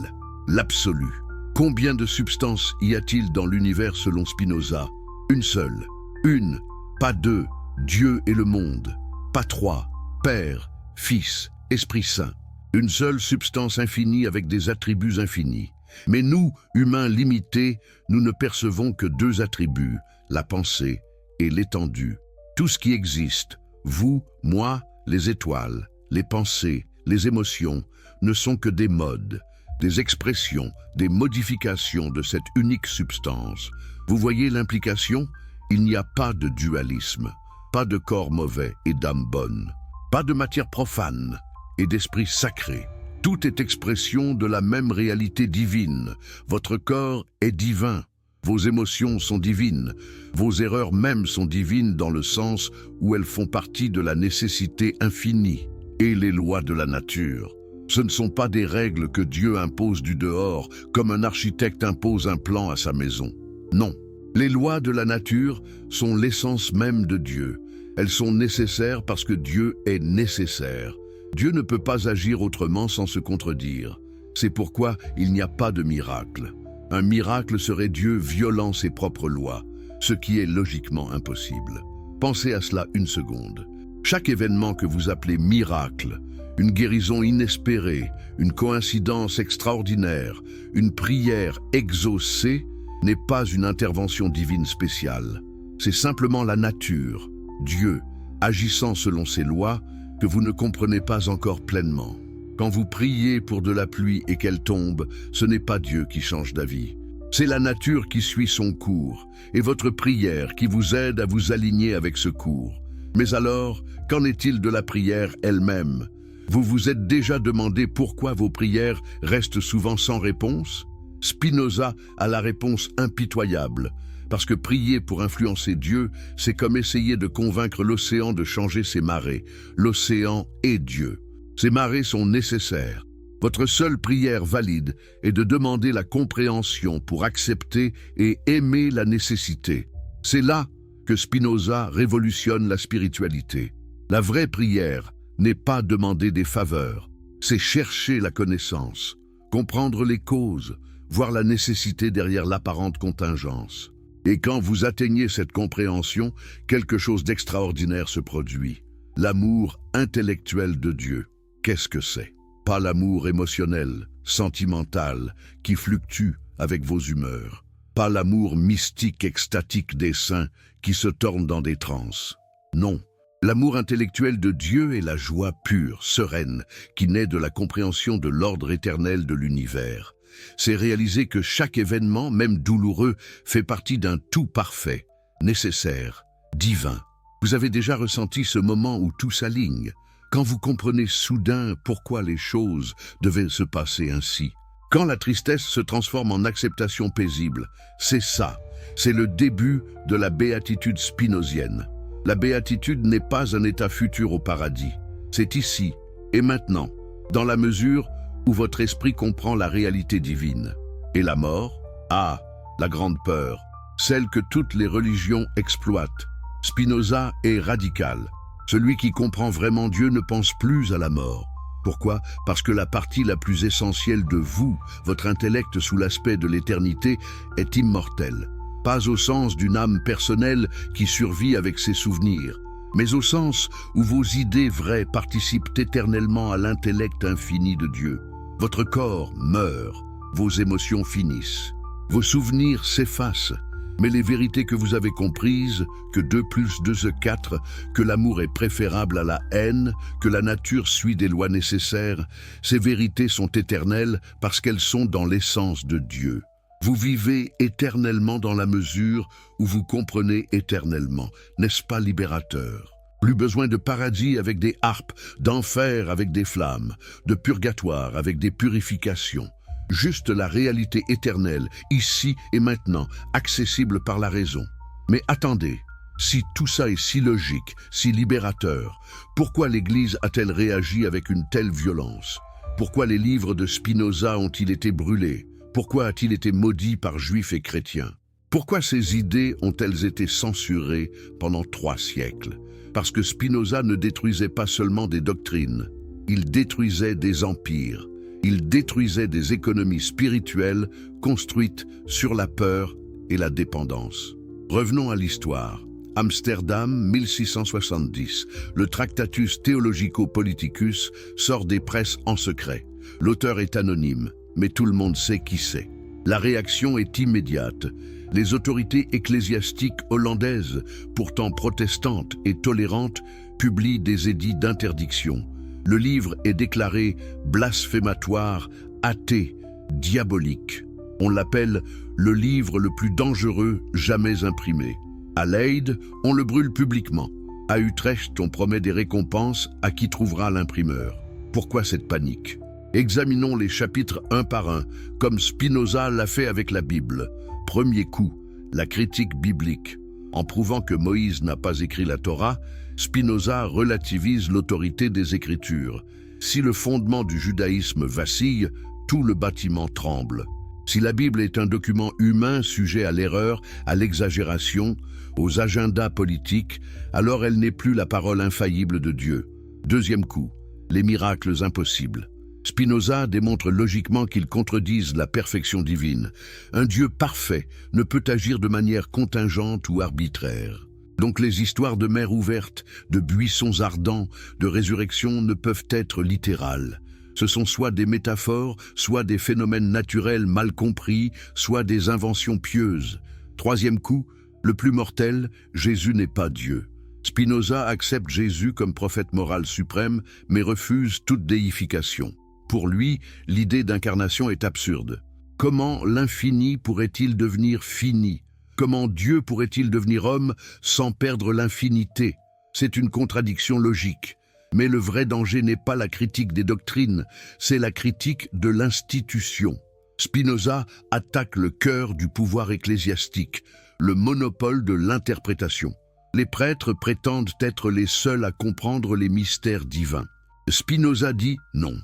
l'absolu. Combien de substances y a-t-il dans l'univers selon Spinoza? Une seule, une, pas deux, Dieu et le monde, pas trois, Père, Fils, Esprit Saint. Une seule substance infinie avec des attributs infinis. Mais nous, humains limités, nous ne percevons que deux attributs, la pensée et l'étendue. Tout ce qui existe, vous, moi, les étoiles, les pensées, les émotions, ne sont que des modes, des expressions, des modifications de cette unique substance. Vous voyez l'implication? Il n'y a pas de dualisme, pas de corps mauvais et d'âme bonne, pas de matière profane et d'esprit sacré. Tout est expression de la même réalité divine. Votre corps est divin. Vos émotions sont divines. Vos erreurs même sont divines dans le sens où elles font partie de la nécessité infinie et les lois de la nature. Ce ne sont pas des règles que Dieu impose du dehors, comme un architecte impose un plan à sa maison. Non. Les lois de la nature sont l'essence même de Dieu. Elles sont nécessaires parce que Dieu est nécessaire. Dieu ne peut pas agir autrement sans se contredire. C'est pourquoi il n'y a pas de miracle. Un miracle serait Dieu violant ses propres lois, ce qui est logiquement impossible. Pensez à cela une seconde. Chaque événement que vous appelez miracle, une guérison inespérée, une coïncidence extraordinaire, une prière exaucée, n'est pas une intervention divine spéciale. C'est simplement la nature, Dieu, agissant selon ses lois, que vous ne comprenez pas encore pleinement. Quand vous priez pour de la pluie et qu'elle tombe, ce n'est pas Dieu qui change d'avis. C'est la nature qui suit son cours, et votre prière qui vous aide à vous aligner avec ce cours. Mais alors, qu'en est-il de la prière elle-même? Vous vous êtes déjà demandé pourquoi vos prières restent souvent sans réponse? Spinoza a la réponse impitoyable, parce que prier pour influencer Dieu, c'est comme essayer de convaincre l'océan de changer ses marées. L'océan est Dieu. Ces marées sont nécessaires. Votre seule prière valide est de demander la compréhension pour accepter et aimer la nécessité. C'est là que Spinoza révolutionne la spiritualité. La vraie prière n'est pas demander des faveurs, c'est chercher la connaissance, comprendre les causes, voir la nécessité derrière l'apparente contingence. Et quand vous atteignez cette compréhension, quelque chose d'extraordinaire se produit. L'amour intellectuel de Dieu. Qu'est-ce que c'est? Pas l'amour émotionnel, sentimental, qui fluctue avec vos humeurs. Pas l'amour mystique, extatique des saints qui se torne dans des transes. Non, l'amour intellectuel de Dieu est la joie pure, sereine, qui naît de la compréhension de l'ordre éternel de l'univers. C'est réaliser que chaque événement, même douloureux, fait partie d'un tout parfait, nécessaire, divin. Vous avez déjà ressenti ce moment où tout s'aligne, quand vous comprenez soudain pourquoi les choses devaient se passer ainsi. Quand la tristesse se transforme en acceptation paisible, c'est ça, c'est le début de la béatitude spinozienne. La béatitude n'est pas un état futur au paradis, c'est ici et maintenant, dans la mesure où votre esprit comprend la réalité divine. Et la mort? Ah, la grande peur, celle que toutes les religions exploitent. Spinoza est radical. Celui qui comprend vraiment Dieu ne pense plus à la mort. Pourquoi? Parce que la partie la plus essentielle de vous, votre intellect sous l'aspect de l'éternité, est immortelle. Pas au sens d'une âme personnelle qui survit avec ses souvenirs, mais au sens où vos idées vraies participent éternellement à l'intellect infini de Dieu. Votre corps meurt, vos émotions finissent, vos souvenirs s'effacent, mais les vérités que vous avez comprises, que 2 + 2 = 4, que l'amour est préférable à la haine, que la nature suit des lois nécessaires, ces vérités sont éternelles parce qu'elles sont dans l'essence de Dieu. Vous vivez éternellement dans la mesure où vous comprenez éternellement. N'est-ce pas libérateur? Plus besoin de paradis avec des harpes, d'enfer avec des flammes, de purgatoire avec des purifications. Juste la réalité éternelle, ici et maintenant, accessible par la raison. Mais attendez, si tout ça est si logique, si libérateur, pourquoi l'Église a-t-elle réagi avec une telle violence? Pourquoi les livres de Spinoza ont-ils été brûlés? Pourquoi a-t-il été maudit par juifs et chrétiens? Pourquoi ces idées ont-elles été censurées pendant 3 siècles? Parce que Spinoza ne détruisait pas seulement des doctrines, il détruisait des empires, il détruisait des économies spirituelles construites sur la peur et la dépendance. Revenons à l'histoire. Amsterdam, 1670. Le Tractatus Theologico-Politicus sort des presses en secret. L'auteur est anonyme, mais tout le monde sait qui c'est. La réaction est immédiate. Les autorités ecclésiastiques hollandaises, pourtant protestantes et tolérantes, publient des édits d'interdiction. Le livre est déclaré blasphématoire, athée, diabolique. On l'appelle le livre le plus dangereux jamais imprimé. À Leyde, on le brûle publiquement. À Utrecht, on promet des récompenses à qui trouvera l'imprimeur. Pourquoi cette panique? Examinons les chapitres un par un, comme Spinoza l'a fait avec la Bible. Premier coup, la critique biblique. En prouvant que Moïse n'a pas écrit la Torah, Spinoza relativise l'autorité des Écritures. Si le fondement du judaïsme vacille, tout le bâtiment tremble. Si la Bible est un document humain sujet à l'erreur, à l'exagération, aux agendas politiques, alors elle n'est plus la parole infaillible de Dieu. Deuxième coup, les miracles impossibles. Spinoza démontre logiquement qu'ils contredisent la perfection divine. Un Dieu parfait ne peut agir de manière contingente ou arbitraire. Donc les histoires de mer ouverte, de buissons ardents, de résurrection ne peuvent être littérales. Ce sont soit des métaphores, soit des phénomènes naturels mal compris, soit des inventions pieuses. Troisième coup, le plus mortel, Jésus n'est pas Dieu. Spinoza accepte Jésus comme prophète moral suprême, mais refuse toute déification. Pour lui, l'idée d'incarnation est absurde. Comment l'infini pourrait-il devenir fini? Comment Dieu pourrait-il devenir homme sans perdre l'infinité? C'est une contradiction logique. Mais le vrai danger n'est pas la critique des doctrines, c'est la critique de l'institution. Spinoza attaque le cœur du pouvoir ecclésiastique, le monopole de l'interprétation. Les prêtres prétendent être les seuls à comprendre les mystères divins. Spinoza dit non.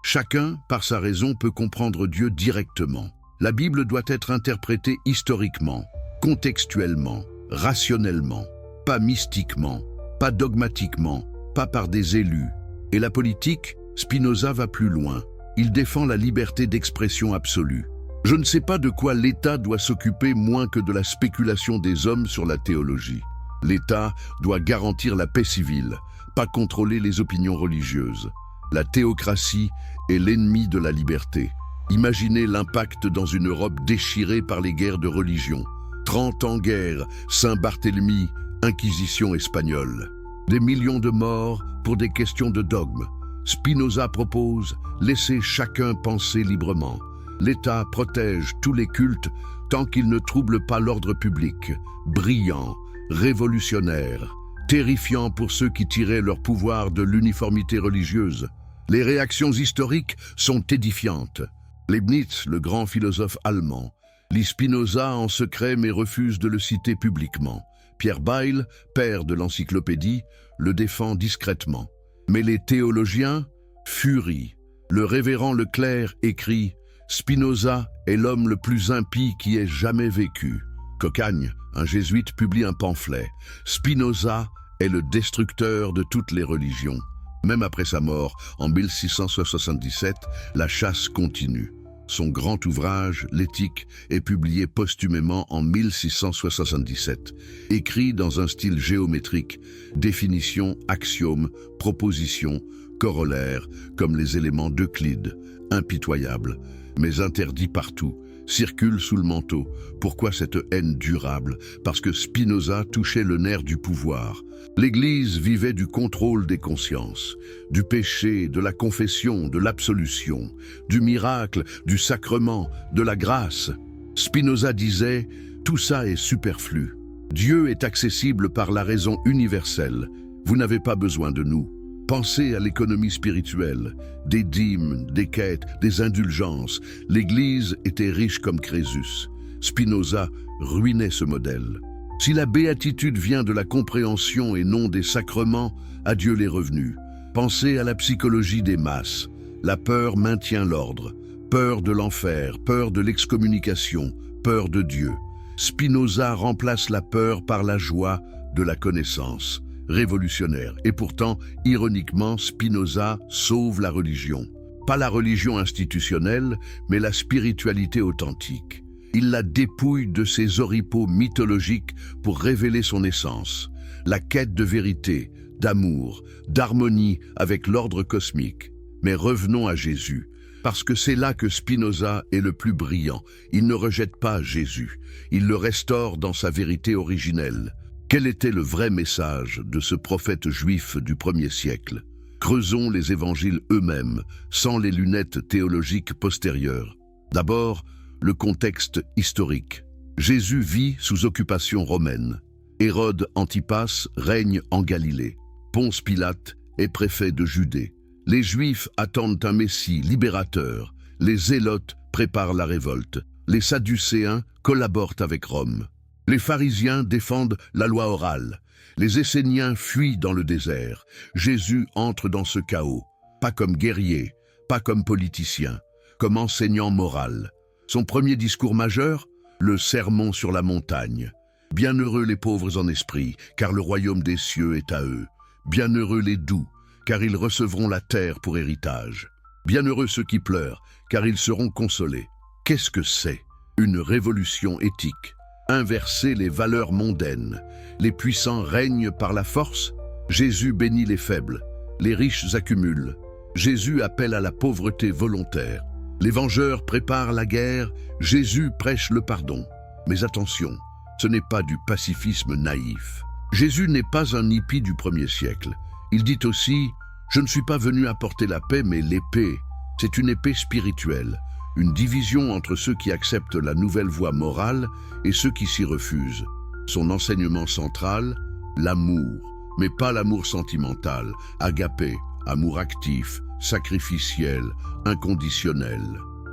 Chacun, par sa raison, peut comprendre Dieu directement. La Bible doit être interprétée historiquement, contextuellement, rationnellement, pas mystiquement, pas dogmatiquement, pas par des élus. Et la politique, Spinoza va plus loin. Il défend la liberté d'expression absolue. Je ne sais pas de quoi l'État doit s'occuper moins que de la spéculation des hommes sur la théologie. L'État doit garantir la paix civile, pas contrôler les opinions religieuses. La théocratie est l'ennemi de la liberté. Imaginez l'impact dans une Europe déchirée par les guerres de religion. 30 ans guerre, Saint-Barthélemy, Inquisition espagnole. Des millions de morts pour des questions de dogme. Spinoza propose « laisser chacun penser librement ». L'État protège tous les cultes tant qu'il ne trouble pas l'ordre public. Brillant, révolutionnaire, terrifiant pour ceux qui tiraient leur pouvoir de l'uniformité religieuse. Les réactions historiques sont édifiantes. Leibniz, le grand philosophe allemand, lit Spinoza en secret mais refuse de le citer publiquement. Pierre Bayle, père de l'encyclopédie, le défend discrètement. Mais les théologiens furient. Le révérend Leclerc écrit « Spinoza est l'homme le plus impie qui ait jamais vécu ». Cocagne, un jésuite, publie un pamphlet « Spinoza est le destructeur de toutes les religions ». Même après sa mort, en 1677, la chasse continue. Son grand ouvrage, L'Éthique, est publié posthumément en 1677. Écrit dans un style géométrique, définitions, axiomes, propositions, corollaires, comme les éléments d'Euclide, impitoyables, mais interdits partout, circulent sous le manteau. Pourquoi cette haine durable? Parce que Spinoza touchait le nerf du pouvoir. L'Église vivait du contrôle des consciences, du péché, de la confession, de l'absolution, du miracle, du sacrement, de la grâce. Spinoza disait « Tout ça est superflu. Dieu est accessible par la raison universelle. Vous n'avez pas besoin de nous. » Pensez à l'économie spirituelle, des dîmes, des quêtes, des indulgences. L'Église était riche comme Crésus. Spinoza ruinait ce modèle. Si la béatitude vient de la compréhension et non des sacrements, adieu les revenus. Pensez à la psychologie des masses. La peur maintient l'ordre. Peur de l'enfer, peur de l'excommunication, peur de Dieu. Spinoza remplace la peur par la joie de la connaissance. Révolutionnaire. Et pourtant, ironiquement, Spinoza sauve la religion. Pas la religion institutionnelle, mais la spiritualité authentique. Il la dépouille de ses oripeaux mythologiques pour révéler son essence. La quête de vérité, d'amour, d'harmonie avec l'ordre cosmique. Mais revenons à Jésus, parce que c'est là que Spinoza est le plus brillant. Il ne rejette pas Jésus, il le restaure dans sa vérité originelle. Quel était le vrai message de ce prophète juif du 1er siècle? Creusons les évangiles eux-mêmes, sans les lunettes théologiques postérieures. D'abord, le contexte historique. Jésus vit sous occupation romaine. Hérode Antipas règne en Galilée. Ponce Pilate est préfet de Judée. Les Juifs attendent un Messie libérateur. Les Zélotes préparent la révolte. Les Sadducéens collaborent avec Rome. Les pharisiens défendent la loi orale. Les Esséniens fuient dans le désert. Jésus entre dans ce chaos, pas comme guerrier, pas comme politicien, comme enseignant moral. Son premier discours majeur, le Sermon sur la montagne. Bienheureux les pauvres en esprit, car le royaume des cieux est à eux. Bienheureux les doux, car ils recevront la terre pour héritage. Bienheureux ceux qui pleurent, car ils seront consolés. Qu'est-ce que c'est? Une révolution éthique. Inverser les valeurs mondaines. Les puissants règnent par la force. Jésus bénit les faibles. Les riches accumulent. Jésus appelle à la pauvreté volontaire. Les vengeurs préparent la guerre. Jésus prêche le pardon. Mais attention, ce n'est pas du pacifisme naïf. Jésus n'est pas un hippie du 1er siècle. Il dit aussi « Je ne suis pas venu apporter la paix, mais l'épée. C'est une épée spirituelle. » Une division entre ceux qui acceptent la nouvelle voie morale et ceux qui s'y refusent. Son enseignement central, l'amour, mais pas l'amour sentimental, agapé, amour actif, sacrificiel, inconditionnel.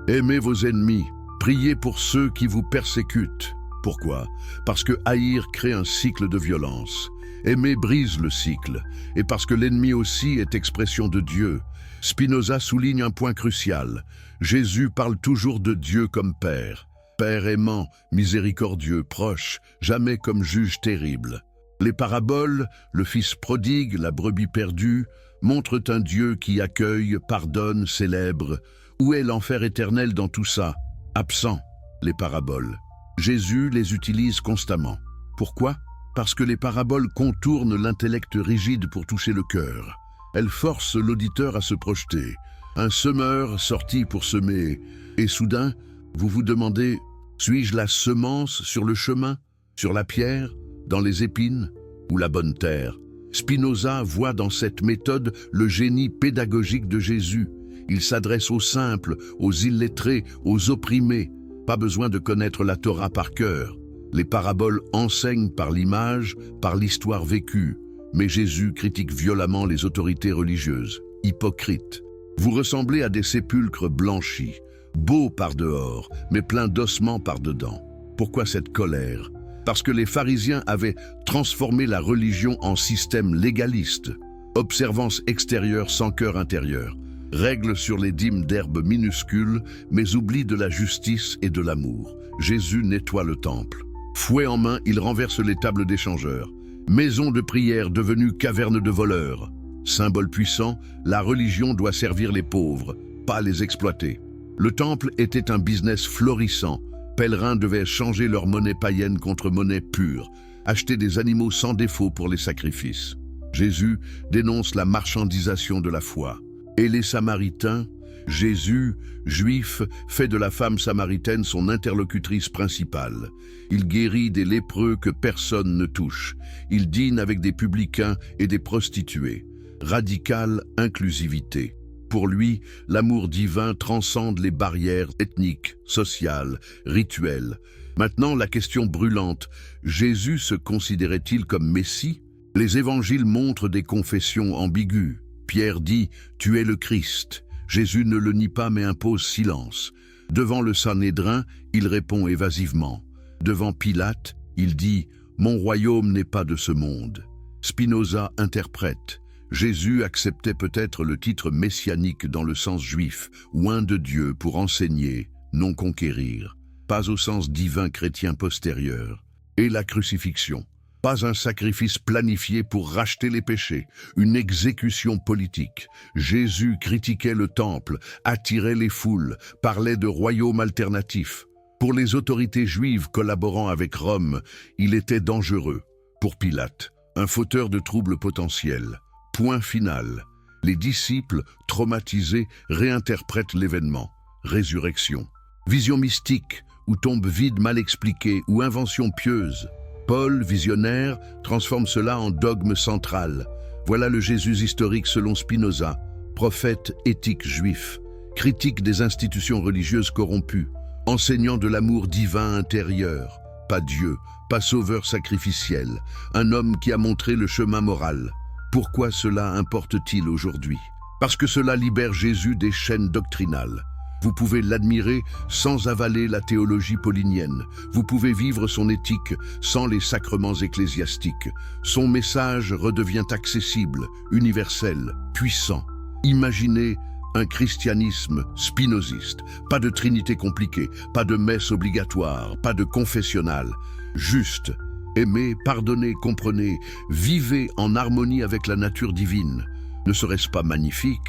Aimez vos ennemis, Priez pour ceux qui vous persécutent. Pourquoi? Parce que haïr crée un cycle de violence. Aimer brise le cycle, et parce que l'ennemi aussi est expression de Dieu. Spinoza souligne un point crucial. Jésus parle toujours de Dieu comme Père. Père aimant, miséricordieux, proche, jamais comme juge terrible. Les paraboles, le fils prodigue, la brebis perdue, montrent un Dieu qui accueille, pardonne, célèbre. Où est l'enfer éternel dans tout ça? Absent, les paraboles. Jésus les utilise constamment. Pourquoi? Parce que les paraboles contournent l'intellect rigide pour toucher le cœur. Elles forcent l'auditeur à se projeter. Un semeur sorti pour semer. Et soudain, vous vous demandez, suis-je la semence sur le chemin, sur la pierre, dans les épines ou la bonne terre? Spinoza voit dans cette méthode le génie pédagogique de Jésus. Il s'adresse aux simples, aux illettrés, aux opprimés. Pas besoin de connaître la Torah par cœur. Les paraboles enseignent par l'image, par l'histoire vécue. Mais Jésus critique violemment les autorités religieuses, hypocrites. Vous ressemblez à des sépulcres blanchis, beaux par dehors, mais pleins d'ossements par dedans. Pourquoi cette colère? Parce que les pharisiens avaient transformé la religion en système légaliste. Observance extérieure sans cœur intérieur. Règles sur les dîmes d'herbes minuscules, mais oubli de la justice et de l'amour. Jésus nettoie le temple. Fouet en main, il renverse les tables d'échangeurs. Maison de prière devenue caverne de voleurs. Symbole puissant, la religion doit servir les pauvres, pas les exploiter. Le temple était un business florissant. Pèlerins devaient changer leur monnaie païenne contre monnaie pure, acheter des animaux sans défaut pour les sacrifices. Jésus dénonce la marchandisation de la foi. Et les Samaritains? Jésus, juif, fait de la femme samaritaine son interlocutrice principale. Il guérit des lépreux que personne ne touche. Il dîne avec des publicains et des prostituées. Radicale inclusivité. Pour lui, l'amour divin transcende les barrières ethniques, sociales, rituelles. Maintenant, la question brûlante, Jésus se considérait-il comme Messie? Les évangiles montrent des confessions ambiguës. Pierre dit « Tu es le Christ ». Jésus ne le nie pas mais impose silence. Devant le Sanhédrin, il répond évasivement. Devant Pilate, il dit « Mon royaume n'est pas de ce monde ». Spinoza interprète. Jésus acceptait peut-être le titre messianique dans le sens juif, oint de Dieu pour enseigner, non conquérir, pas au sens divin chrétien postérieur. Et la crucifixion. Pas un sacrifice planifié pour racheter les péchés, une exécution politique. Jésus critiquait le temple, attirait les foules, parlait de royaume alternatif. Pour les autorités juives collaborant avec Rome, il était dangereux. Pour Pilate, un fauteur de troubles potentiels. Point final. Les disciples, traumatisés, réinterprètent l'événement. Résurrection. Vision mystique, ou tombe vide mal expliquée, ou invention pieuse. Paul, visionnaire, transforme cela en dogme central. Voilà le Jésus historique selon Spinoza, prophète éthique juif, critique des institutions religieuses corrompues, enseignant de l'amour divin intérieur, pas Dieu, pas sauveur sacrificiel, un homme qui a montré le chemin moral. Pourquoi cela importe-t-il aujourd'hui? Parce que cela libère Jésus des chaînes doctrinales. Vous pouvez l'admirer sans avaler la théologie paulinienne. Vous pouvez vivre son éthique sans les sacrements ecclésiastiques. Son message redevient accessible, universel, puissant. Imaginez un christianisme spinoziste. Pas de trinité compliquée, pas de messe obligatoire, pas de confessionnal. Juste, aimez, pardonnez, comprenez, vivez en harmonie avec la nature divine. Ne serait-ce pas magnifique?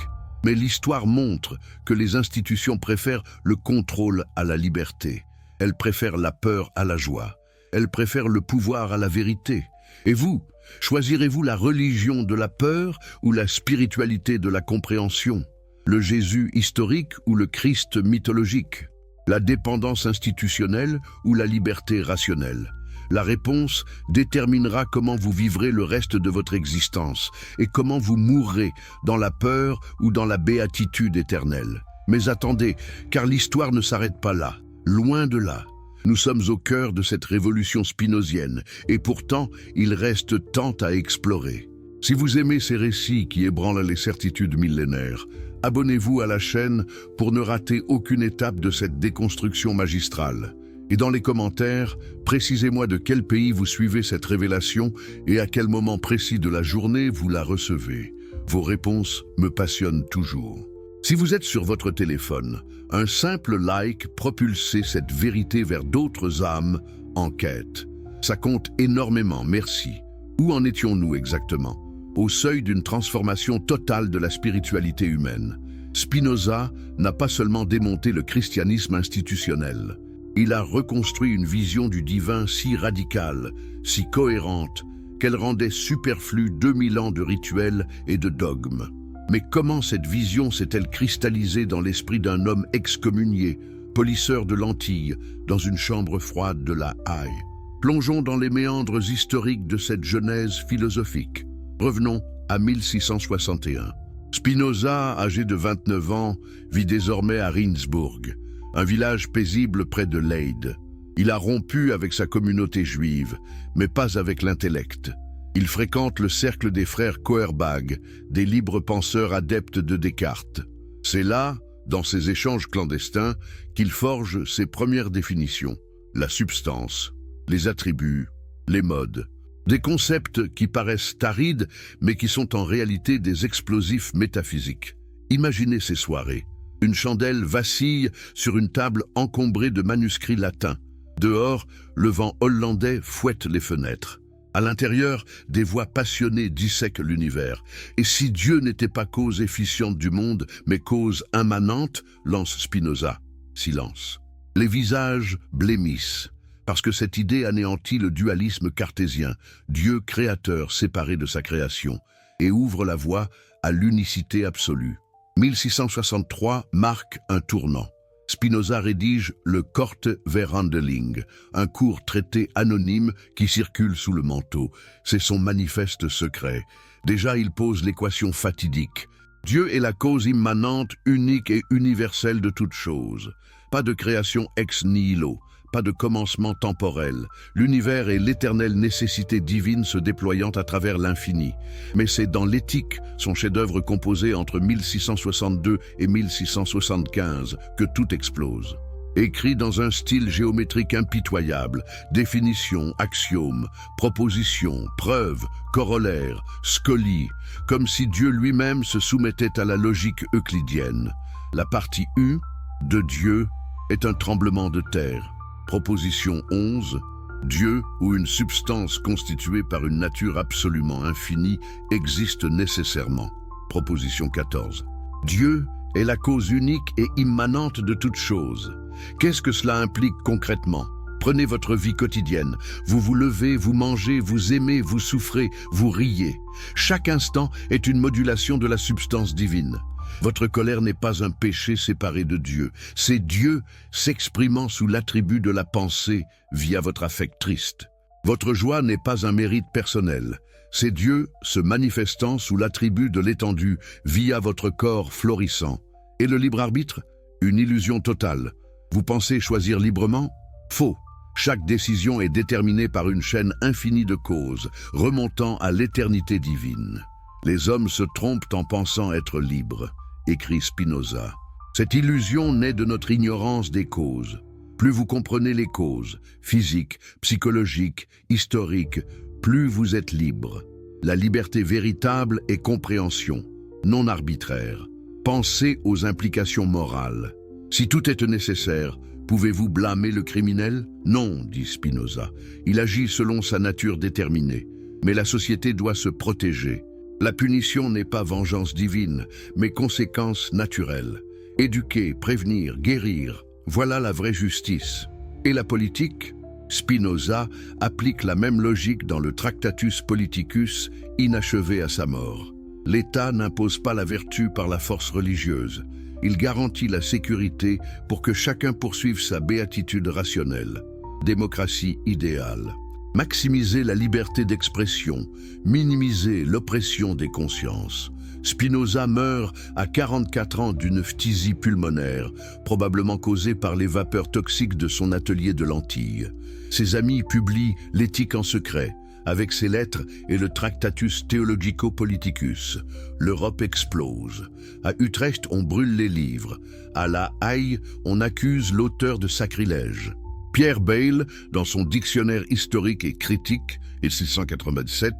Mais l'histoire montre que les institutions préfèrent le contrôle à la liberté. Elles préfèrent la peur à la joie. Elles préfèrent le pouvoir à la vérité. Et vous, choisirez-vous la religion de la peur ou la spiritualité de la compréhension? Le Jésus historique ou le Christ mythologique? La dépendance institutionnelle ou la liberté rationnelle? La réponse déterminera comment vous vivrez le reste de votre existence et comment vous mourrez dans la peur ou dans la béatitude éternelle. Mais attendez, car l'histoire ne s'arrête pas là, loin de là. Nous sommes au cœur de cette révolution spinozienne et pourtant, il reste tant à explorer. Si vous aimez ces récits qui ébranlent les certitudes millénaires, Abonnez-vous à la chaîne pour ne rater aucune étape de cette déconstruction magistrale. Et dans les commentaires, précisez-moi de quel pays vous suivez cette révélation et à quel moment précis de la journée vous la recevez. Vos réponses me passionnent toujours. Si vous êtes sur votre téléphone, un simple like propulsez cette vérité vers d'autres âmes en quête. Ça compte énormément, merci. Où en étions-nous exactement? Au seuil d'une transformation totale de la spiritualité humaine. Spinoza n'a pas seulement démonté le christianisme institutionnel. Il a reconstruit une vision du divin si radicale, si cohérente, qu'elle rendait superflu 2000 ans de rituels et de dogmes. Mais comment cette vision s'est-elle cristallisée dans l'esprit d'un homme excommunié, polisseur de lentilles, dans une chambre froide de La Haye? Plongeons dans les méandres historiques de cette genèse philosophique. Revenons à 1661. Spinoza, âgé de 29 ans, vit désormais à Rindsburg, un village paisible près de Leyde. Il a rompu avec sa communauté juive, mais pas avec l'intellect. Il fréquente le cercle des frères Koerbag, des libres penseurs adeptes de Descartes. C'est là, dans ces échanges clandestins, qu'il forge ses premières définitions. La substance, les attributs, les modes. Des concepts qui paraissent arides, mais qui sont en réalité des explosifs métaphysiques. Imaginez ces soirées. Une chandelle vacille sur une table encombrée de manuscrits latins. Dehors, le vent hollandais fouette les fenêtres. À l'intérieur, des voix passionnées dissèquent l'univers. Et si Dieu n'était pas cause efficiente du monde, mais cause immanente, lance Spinoza. Silence. Les visages blêmissent, parce que cette idée anéantit le dualisme cartésien, Dieu créateur séparé de sa création, et ouvre la voie à l'unicité absolue. 1663 marque un tournant. Spinoza rédige le Korte Verhandeling, un court traité anonyme qui circule sous le manteau. C'est son manifeste secret. Déjà, il pose l'équation fatidique. Dieu est la cause immanente, unique et universelle de toute chose. Pas de création ex nihilo, pas de commencement temporel. L'univers est l'éternelle nécessité divine se déployant à travers l'infini. Mais c'est dans l'Éthique, son chef-d'œuvre composé entre 1662 et 1675, que tout explose. Écrit dans un style géométrique impitoyable, définitions, axiomes, propositions, preuves, corollaires, scolies, comme si Dieu lui-même se soumettait à la logique euclidienne. La partie U de Dieu est un tremblement de terre. Proposition 11. Dieu, ou une substance constituée par une nature absolument infinie, existe nécessairement. Proposition 14. Dieu est la cause unique et immanente de toute chose. Qu'est-ce que cela implique concrètement? Prenez votre vie quotidienne. Vous vous levez, vous mangez, vous aimez, vous souffrez, vous riez. Chaque instant est une modulation de la substance divine. Votre colère n'est pas un péché séparé de Dieu. C'est Dieu s'exprimant sous l'attribut de la pensée via votre affect triste. Votre joie n'est pas un mérite personnel. C'est Dieu se manifestant sous l'attribut de l'étendue via votre corps florissant. Et le libre arbitre? Une illusion totale. Vous pensez choisir librement? Faux. Chaque décision est déterminée par une chaîne infinie de causes, remontant à l'éternité divine. Les hommes se trompent en pensant être libres, écrit Spinoza. Cette illusion naît de notre ignorance des causes. Plus vous comprenez les causes, physiques, psychologiques, historiques, plus vous êtes libre. La liberté véritable est compréhension, non arbitraire. Pensez aux implications morales. Si tout est nécessaire, pouvez-vous blâmer le criminel? Non, dit Spinoza. Il agit selon sa nature déterminée. Mais la société doit se protéger. La punition n'est pas vengeance divine, mais conséquence naturelle. Éduquer, prévenir, guérir, voilà la vraie justice. Et la politique? Spinoza applique la même logique dans le Tractatus Politicus, inachevé à sa mort. L'État n'impose pas la vertu par la force religieuse. Il garantit la sécurité pour que chacun poursuive sa béatitude rationnelle. Démocratie idéale. Maximiser la liberté d'expression, minimiser l'oppression des consciences. Spinoza meurt à 44 ans d'une phtisie pulmonaire, probablement causée par les vapeurs toxiques de son atelier de lentilles. Ses amis publient l'Éthique en secret, Avec ses lettres et le Tractatus Theologico-Politicus, l'Europe explose. À Utrecht, on brûle les livres. À La Haye, on accuse l'auteur de sacrilège. Pierre Bayle, dans son Dictionnaire historique et critique, 1697,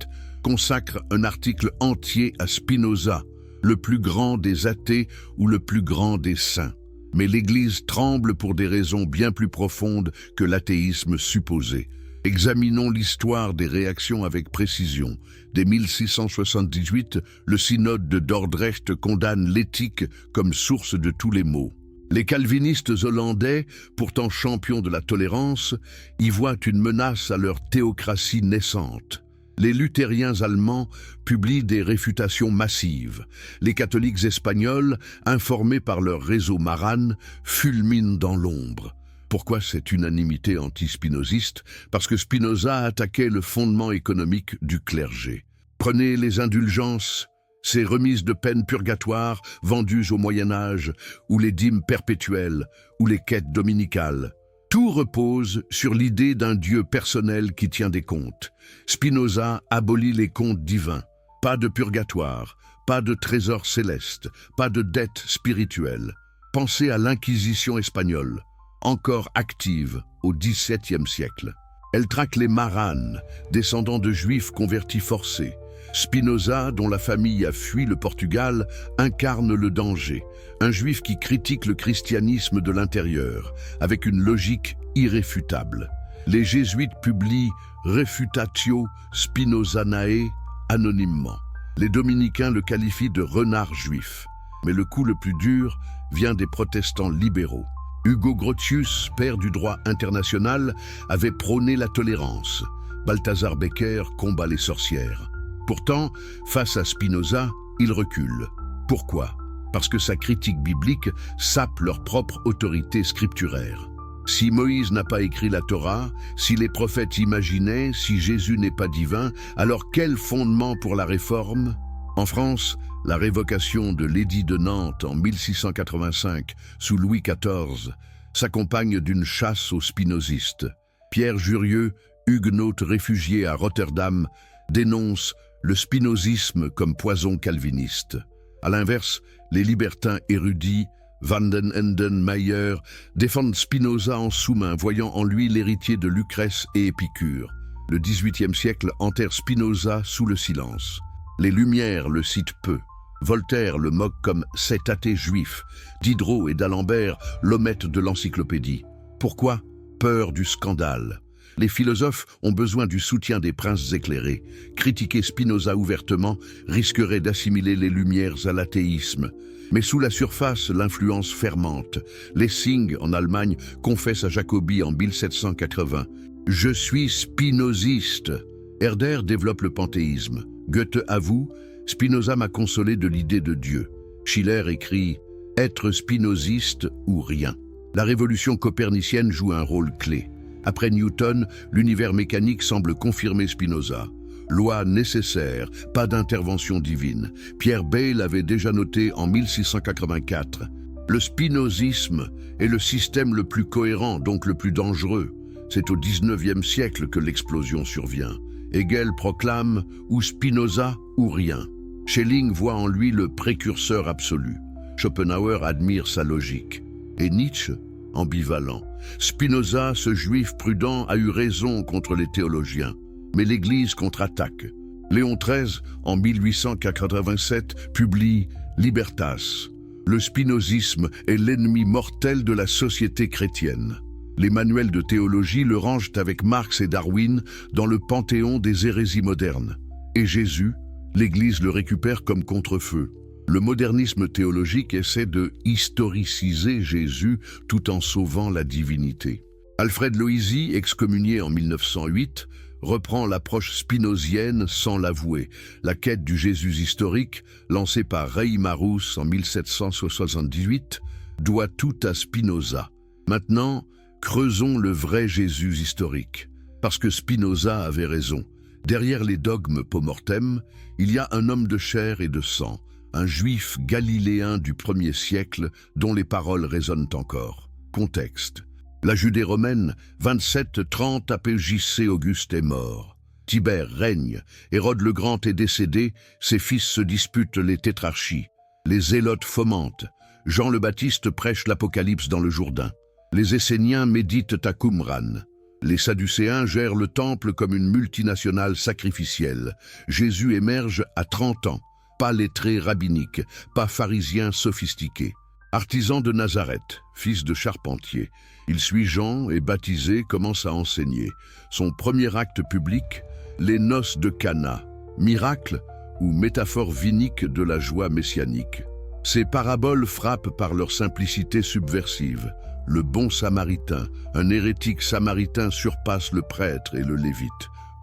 consacre un article entier à Spinoza, le plus grand des athées ou le plus grand des saints. Mais l'Église tremble pour des raisons bien plus profondes que l'athéisme supposé. Examinons l'histoire des réactions avec précision. Dès 1678, le synode de Dordrecht condamne l'éthique comme source de tous les maux. Les calvinistes hollandais, pourtant champions de la tolérance, y voient une menace à leur théocratie naissante. Les luthériens allemands publient des réfutations massives. Les catholiques espagnols, informés par leur réseau Maran, fulminent dans l'ombre. Pourquoi cette unanimité anti-spinoziste? Parce que Spinoza attaquait le fondement économique du clergé. Prenez les indulgences, ces remises de peine purgatoires vendues au Moyen-Âge, ou les dîmes perpétuelles, ou les quêtes dominicales. Tout repose sur l'idée d'un Dieu personnel qui tient des comptes. Spinoza abolit les comptes divins. Pas de purgatoire, pas de trésor céleste, pas de dette spirituelle. Pensez à l'Inquisition espagnole, encore active au XVIIe siècle. Elle traque les maranes, descendants de juifs convertis forcés. Spinoza, dont la famille a fui le Portugal, incarne le danger, un juif qui critique le christianisme de l'intérieur, avec une logique irréfutable. Les jésuites publient Refutatio Spinozanae anonymement. Les dominicains le qualifient de renard juif. Mais le coup le plus dur vient des protestants libéraux. Hugo Grotius, père du droit international, avait prôné la tolérance. Balthazar Becker combat les sorcières. Pourtant, face à Spinoza, il recule. Pourquoi? Parce que sa critique biblique sape leur propre autorité scripturaire. Si Moïse n'a pas écrit la Torah, si les prophètes imaginaient, si Jésus n'est pas divin, alors quel fondement pour la réforme? En France, la révocation de l'édit de Nantes en 1685 sous Louis XIV s'accompagne d'une chasse aux spinozistes. Pierre Jurieu, huguenote réfugié à Rotterdam, dénonce le spinozisme comme poison calviniste. À l'inverse, les libertins érudits, Van den Enden, Mayer, défendent Spinoza en sous-main, voyant en lui l'héritier de Lucrèce et Épicure. Le XVIIIe siècle enterre Spinoza sous le silence. Les Lumières le citent peu. Voltaire le moque comme « cet athée juif ». Diderot et d'Alembert l'omettent de l'encyclopédie. Pourquoi? Peur du scandale. Les philosophes ont besoin du soutien des princes éclairés. Critiquer Spinoza ouvertement risquerait d'assimiler les Lumières à l'athéisme. Mais sous la surface, l'influence fermente. Lessing, en Allemagne, confesse à Jacobi en 1780 « Je suis spinoziste ». Herder développe le panthéisme. Goethe avoue « Spinoza m'a consolé de l'idée de Dieu ». Schiller écrit « Être spinoziste ou rien ». La révolution copernicienne joue un rôle clé. Après Newton, l'univers mécanique semble confirmer Spinoza. Loi nécessaire, pas d'intervention divine. Pierre Bayle avait déjà noté en 1684. Le spinozisme est le système le plus cohérent, donc le plus dangereux. C'est au XIXe siècle que l'explosion survient. Hegel proclame « ou Spinoza ou rien ». Schelling voit en lui le précurseur absolu. Schopenhauer admire sa logique. Et Nietzsche, ambivalent. Spinoza, ce juif prudent, a eu raison contre les théologiens. Mais l'Église contre-attaque. Léon XIII, en 1887, publie « Libertas ». Le spinozisme est l'ennemi mortel de la société chrétienne. Les manuels de théologie le rangent avec Marx et Darwin dans le panthéon des hérésies modernes. Et Jésus, l'Église le récupère comme contre-feu. Le modernisme théologique essaie de historiciser Jésus tout en sauvant la divinité. Alfred Loisy, excommunié en 1908, reprend l'approche spinozienne sans l'avouer, la quête du Jésus historique, lancée par Rei Marus en 1778, doit tout à Spinoza. Maintenant, creusons le vrai Jésus historique. Parce que Spinoza avait raison. Derrière les dogmes post-mortem, il y a un homme de chair et de sang, un juif galiléen du 1er siècle dont les paroles résonnent encore. Contexte. La Judée romaine, 27-30 APJC Auguste est mort. Tibère règne, Hérode le Grand est décédé, ses fils se disputent les tétrarchies. Les zélotes fomentent, Jean le Baptiste prêche l'Apocalypse dans le Jourdain. Les Esséniens méditent à Qumran. Les Sadducéens gèrent le temple comme une multinationale sacrificielle. Jésus émerge à 30 ans, pas lettré rabbinique, pas pharisien sophistiqué. Artisan de Nazareth, fils de charpentier, il suit Jean et baptisé commence à enseigner. Son premier acte public, les noces de Cana, miracle ou métaphore vinique de la joie messianique. Ces paraboles frappent par leur simplicité subversive. Le bon samaritain, un hérétique samaritain surpasse le prêtre et le lévite.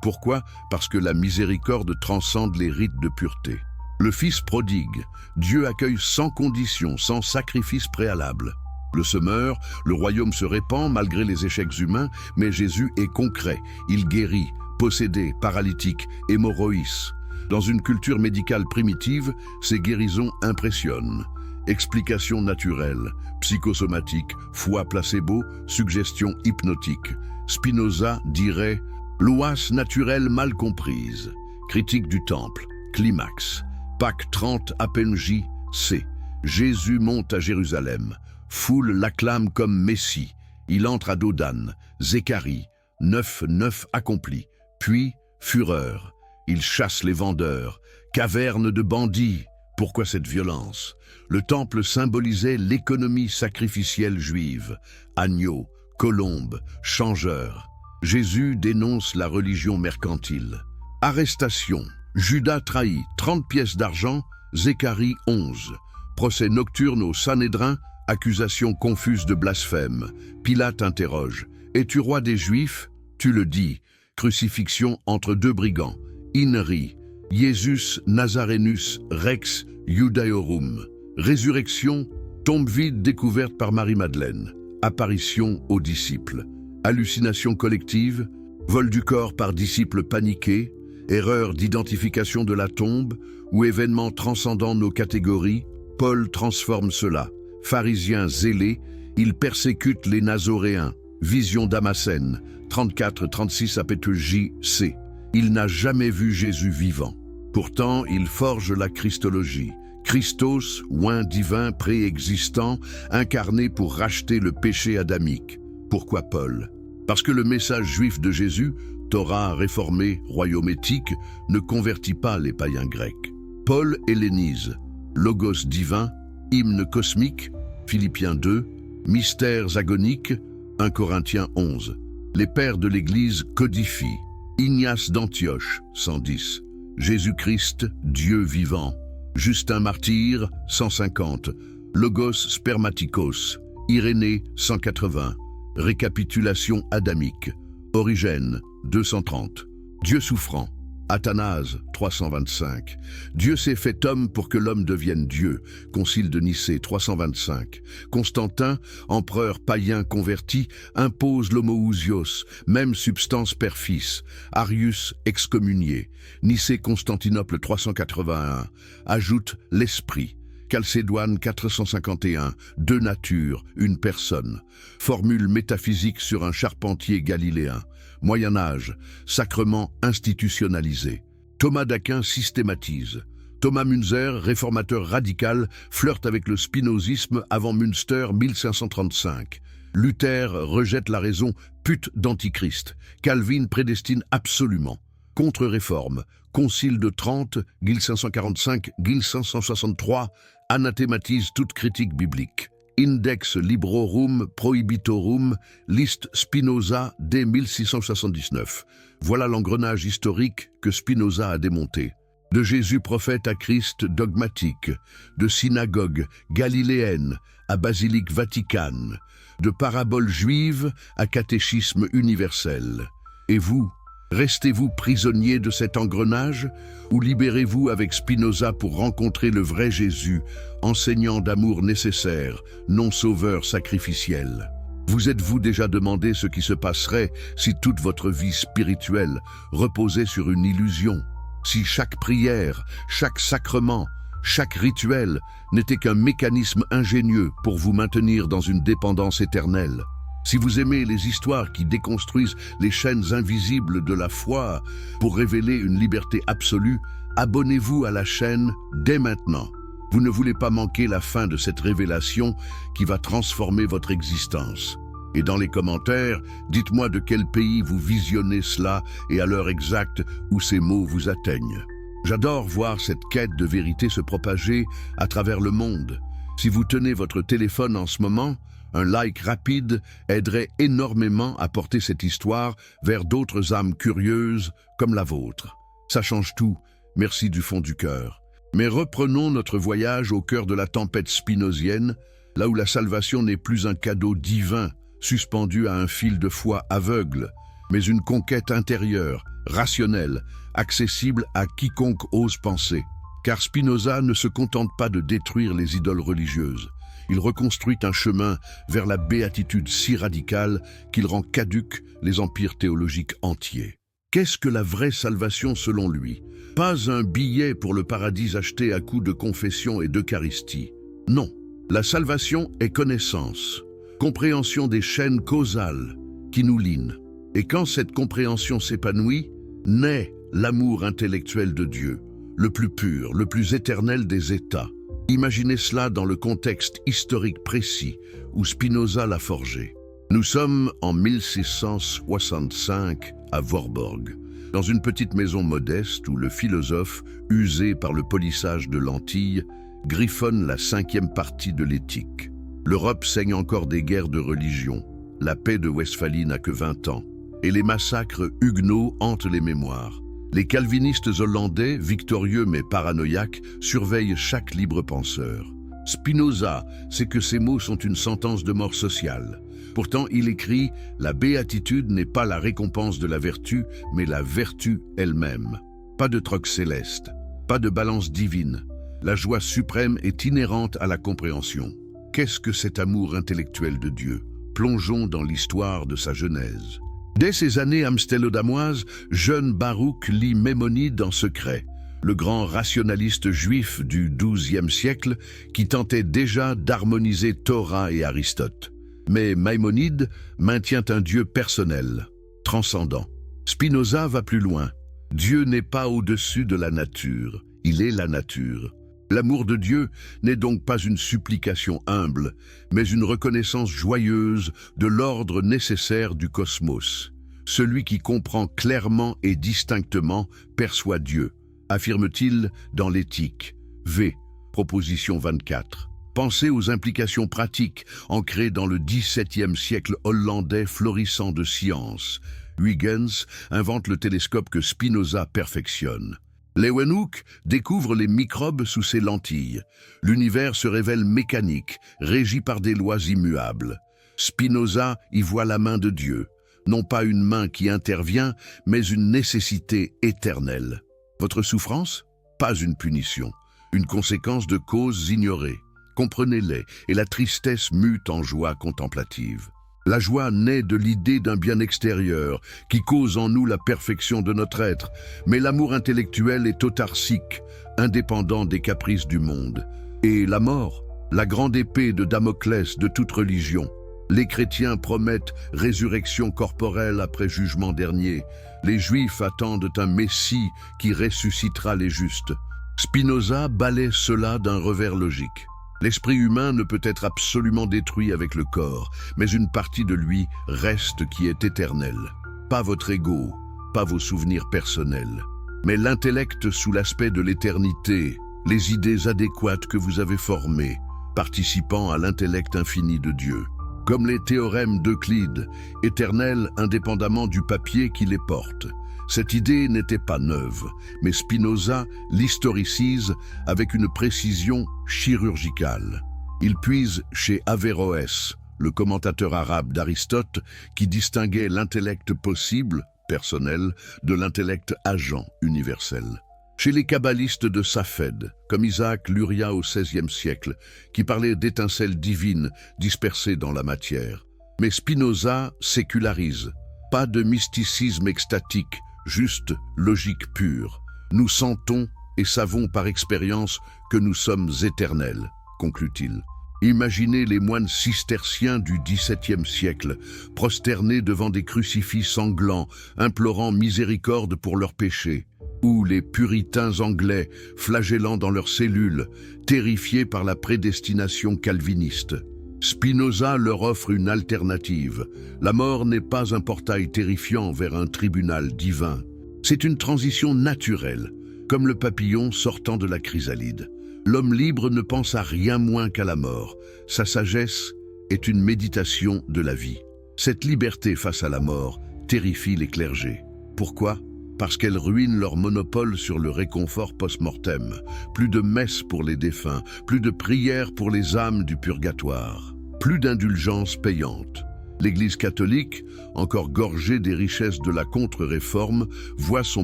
Pourquoi? Parce que la miséricorde transcende les rites de pureté. Le Fils prodigue, Dieu accueille sans condition, sans sacrifice préalable. Le semeur, le royaume se répand malgré les échecs humains, mais Jésus est concret. Il guérit, possédé, paralytique, hémorroïs. Dans une culture médicale primitive, ces guérisons impressionnent. Explication naturelle, psychosomatique, foi placebo, suggestion hypnotique. Spinoza dirait « lois naturelles mal comprises ». Critique du temple, climax. Pâques 30 APNJ, C. Jésus monte à Jérusalem. Foule l'acclame comme Messie. Il entre à Dodane. Zacharie. 9 accompli. Puis, fureur. Il chasse les vendeurs. Caverne de bandits. Pourquoi cette violence? Le temple symbolisait l'économie sacrificielle juive. Agneaux, colombes, changeurs. Jésus dénonce la religion mercantile. Arrestation. Judas trahi, 30 pièces d'argent. Zacharie 11. Procès nocturne au Sanhédrin. Accusation confuse de blasphème. Pilate interroge. Es-tu roi des Juifs? Tu le dis. Crucifixion entre deux brigands. Inri. Jesus Nazarenus Rex Judaeorum. Résurrection. Tombe vide découverte par Marie-Madeleine. Apparition aux disciples. Hallucination collective. Vol du corps par disciples paniqués. Erreur d'identification de la tombe ou événement transcendant nos catégories. Paul transforme cela. Pharisien zélé, il persécute les Nazoréens. Vision Damascène, 34-36 APTJ-C. Il n'a jamais vu Jésus vivant. Pourtant, il forge la Christologie. Christos, oint divin préexistant, incarné pour racheter le péché adamique. Pourquoi Paul? Parce que le message juif de Jésus, Torah réformée, royaume éthique, ne convertit pas les païens grecs. Paul hellénise. Logos divin, hymne cosmique, Philippiens 2, mystères agoniques, 1 Corinthiens 11. Les pères de l'Église codifient. Ignace d'Antioche, 110. Jésus-Christ, Dieu vivant. Justin martyr, 150. Logos spermatikos, Irénée, 180. Récapitulation adamique. Origène, 230. Dieu souffrant. Athanase, 325. Dieu s'est fait homme pour que l'homme devienne Dieu. Concile de Nicée, 325. Constantin, empereur païen converti, impose l'homoousios, même substance per fils. Arius, excommunié. Nicée-Constantinople, 381. Ajoute l'esprit. Chalcédoine 451, deux natures, une personne. Formule métaphysique sur un charpentier galiléen. Moyen-Âge, sacrement institutionnalisé. Thomas d'Aquin systématise. Thomas Münzer, réformateur radical, flirte avec le spinozisme avant Münster 1535. Luther rejette la raison, pute d'antichrist. Calvin prédestine absolument. Contre-réforme, Concile de Trente, 1545-1563, anathématise toute critique biblique. Index Librorum Prohibitorum, liste Spinoza dès 1679. Voilà l'engrenage historique que Spinoza a démonté. De Jésus prophète à Christ dogmatique, de synagogue galiléenne à basilique vaticane, de paraboles juives à catéchisme universel. Et vous, restez-vous prisonnier de cet engrenage ou libérez-vous avec Spinoza pour rencontrer le vrai Jésus, enseignant d'amour nécessaire, non sauveur sacrificiel? Vous êtes-vous déjà demandé ce qui se passerait si toute votre vie spirituelle reposait sur une illusion? Si chaque prière, chaque sacrement, chaque rituel n'était qu'un mécanisme ingénieux pour vous maintenir dans une dépendance éternelle? Si vous aimez les histoires qui déconstruisent les chaînes invisibles de la foi pour révéler une liberté absolue, abonnez-vous à la chaîne dès maintenant. Vous ne voulez pas manquer la fin de cette révélation qui va transformer votre existence. Et dans les commentaires, dites-moi de quel pays vous visionnez cela et à l'heure exacte où ces mots vous atteignent. J'adore voir cette quête de vérité se propager à travers le monde. Si vous tenez votre téléphone en ce moment, un like rapide aiderait énormément à porter cette histoire vers d'autres âmes curieuses comme la vôtre. Ça change tout, merci du fond du cœur. Mais reprenons notre voyage au cœur de la tempête spinozienne, là où la salvation n'est plus un cadeau divin, suspendu à un fil de foi aveugle, mais une conquête intérieure, rationnelle, accessible à quiconque ose penser. Car Spinoza ne se contente pas de détruire les idoles religieuses. Il reconstruit un chemin vers la béatitude si radicale qu'il rend caduques les empires théologiques entiers. Qu'est-ce que la vraie salvation selon lui? Pas un billet pour le paradis acheté à coups de confession et d'eucharistie. Non, la salvation est connaissance, compréhension des chaînes causales qui nous lient. Et quand cette compréhension s'épanouit, naît l'amour intellectuel de Dieu, le plus pur, le plus éternel des états. Imaginez cela dans le contexte historique précis où Spinoza l'a forgé. Nous sommes en 1665 à Voorburg, dans une petite maison modeste où le philosophe, usé par le polissage de lentilles, griffonne la 5e partie de l'éthique. L'Europe saigne encore des guerres de religion. La paix de Westphalie n'a que 20 ans. Et les massacres huguenots hantent les mémoires. Les calvinistes hollandais, victorieux mais paranoïaques, surveillent chaque libre penseur. Spinoza sait que ces mots sont une sentence de mort sociale. Pourtant, il écrit « La béatitude n'est pas la récompense de la vertu, mais la vertu elle-même. » Pas de troc céleste, pas de balance divine. La joie suprême est inhérente à la compréhension. Qu'est-ce que cet amour intellectuel de Dieu? Plongeons dans l'histoire de sa genèse. Dès ses années amstellodamoises, jeune Baruch lit Maïmonide en secret, le grand rationaliste juif du XIIe siècle qui tentait déjà d'harmoniser Torah et Aristote. Mais Maïmonide maintient un Dieu personnel, transcendant. Spinoza va plus loin. Dieu n'est pas au-dessus de la nature, il est la nature. L'amour de Dieu n'est donc pas une supplication humble, mais une reconnaissance joyeuse de l'ordre nécessaire du cosmos. Celui qui comprend clairement et distinctement perçoit Dieu, affirme-t-il dans l'Éthique. V. Proposition 24. Pensez aux implications pratiques ancrées dans le XVIIe siècle hollandais florissant de science. Huygens invente le télescope que Spinoza perfectionne. Leeuwenhoek découvre les microbes sous ses lentilles. L'univers se révèle mécanique, régi par des lois immuables. Spinoza y voit la main de Dieu. Non pas une main qui intervient, mais une nécessité éternelle. Votre souffrance? Pas une punition. Une conséquence de causes ignorées. Comprenez-les, et la tristesse mute en joie contemplative. La joie naît de l'idée d'un bien extérieur qui cause en nous la perfection de notre être, mais l'amour intellectuel est autarcique, indépendant des caprices du monde. Et la mort, la grande épée de Damoclès de toute religion. Les chrétiens promettent résurrection corporelle après jugement dernier. Les Juifs attendent un Messie qui ressuscitera les justes. Spinoza balaie cela d'un revers logique. L'esprit humain ne peut être absolument détruit avec le corps, mais une partie de lui reste qui est éternelle. Pas votre ego, pas vos souvenirs personnels, mais l'intellect sous l'aspect de l'éternité, les idées adéquates que vous avez formées, participant à l'intellect infini de Dieu. Comme les théorèmes d'Euclide, éternels indépendamment du papier qui les porte. Cette idée n'était pas neuve, mais Spinoza l'historicise avec une précision chirurgicale. Il puise chez Averroès, le commentateur arabe d'Aristote, qui distinguait l'intellect possible, personnel, de l'intellect agent, universel. Chez les kabbalistes de Safed, comme Isaac Luria au XVIe siècle, qui parlait d'étincelles divines dispersées dans la matière. Mais Spinoza sécularise. Pas de mysticisme extatique, juste logique pure. Nous sentons et savons par expérience que nous sommes éternels, conclut-il. Imaginez les moines cisterciens du XVIIe siècle, prosternés devant des crucifix sanglants, implorant miséricorde pour leurs péchés. Ou les puritains anglais, flagellant dans leurs cellules, terrifiés par la prédestination calviniste. Spinoza leur offre une alternative. La mort n'est pas un portail terrifiant vers un tribunal divin. C'est une transition naturelle, comme le papillon sortant de la chrysalide. L'homme libre ne pense à rien moins qu'à la mort. Sa sagesse est une méditation de la vie. Cette liberté face à la mort terrifie les clergés. Pourquoi ? Parce qu'elle ruine leur monopole sur le réconfort post-mortem. Plus de messes pour les défunts, plus de prières pour les âmes du purgatoire, plus d'indulgences payantes. L'Église catholique, encore gorgée des richesses de la contre-réforme, voit son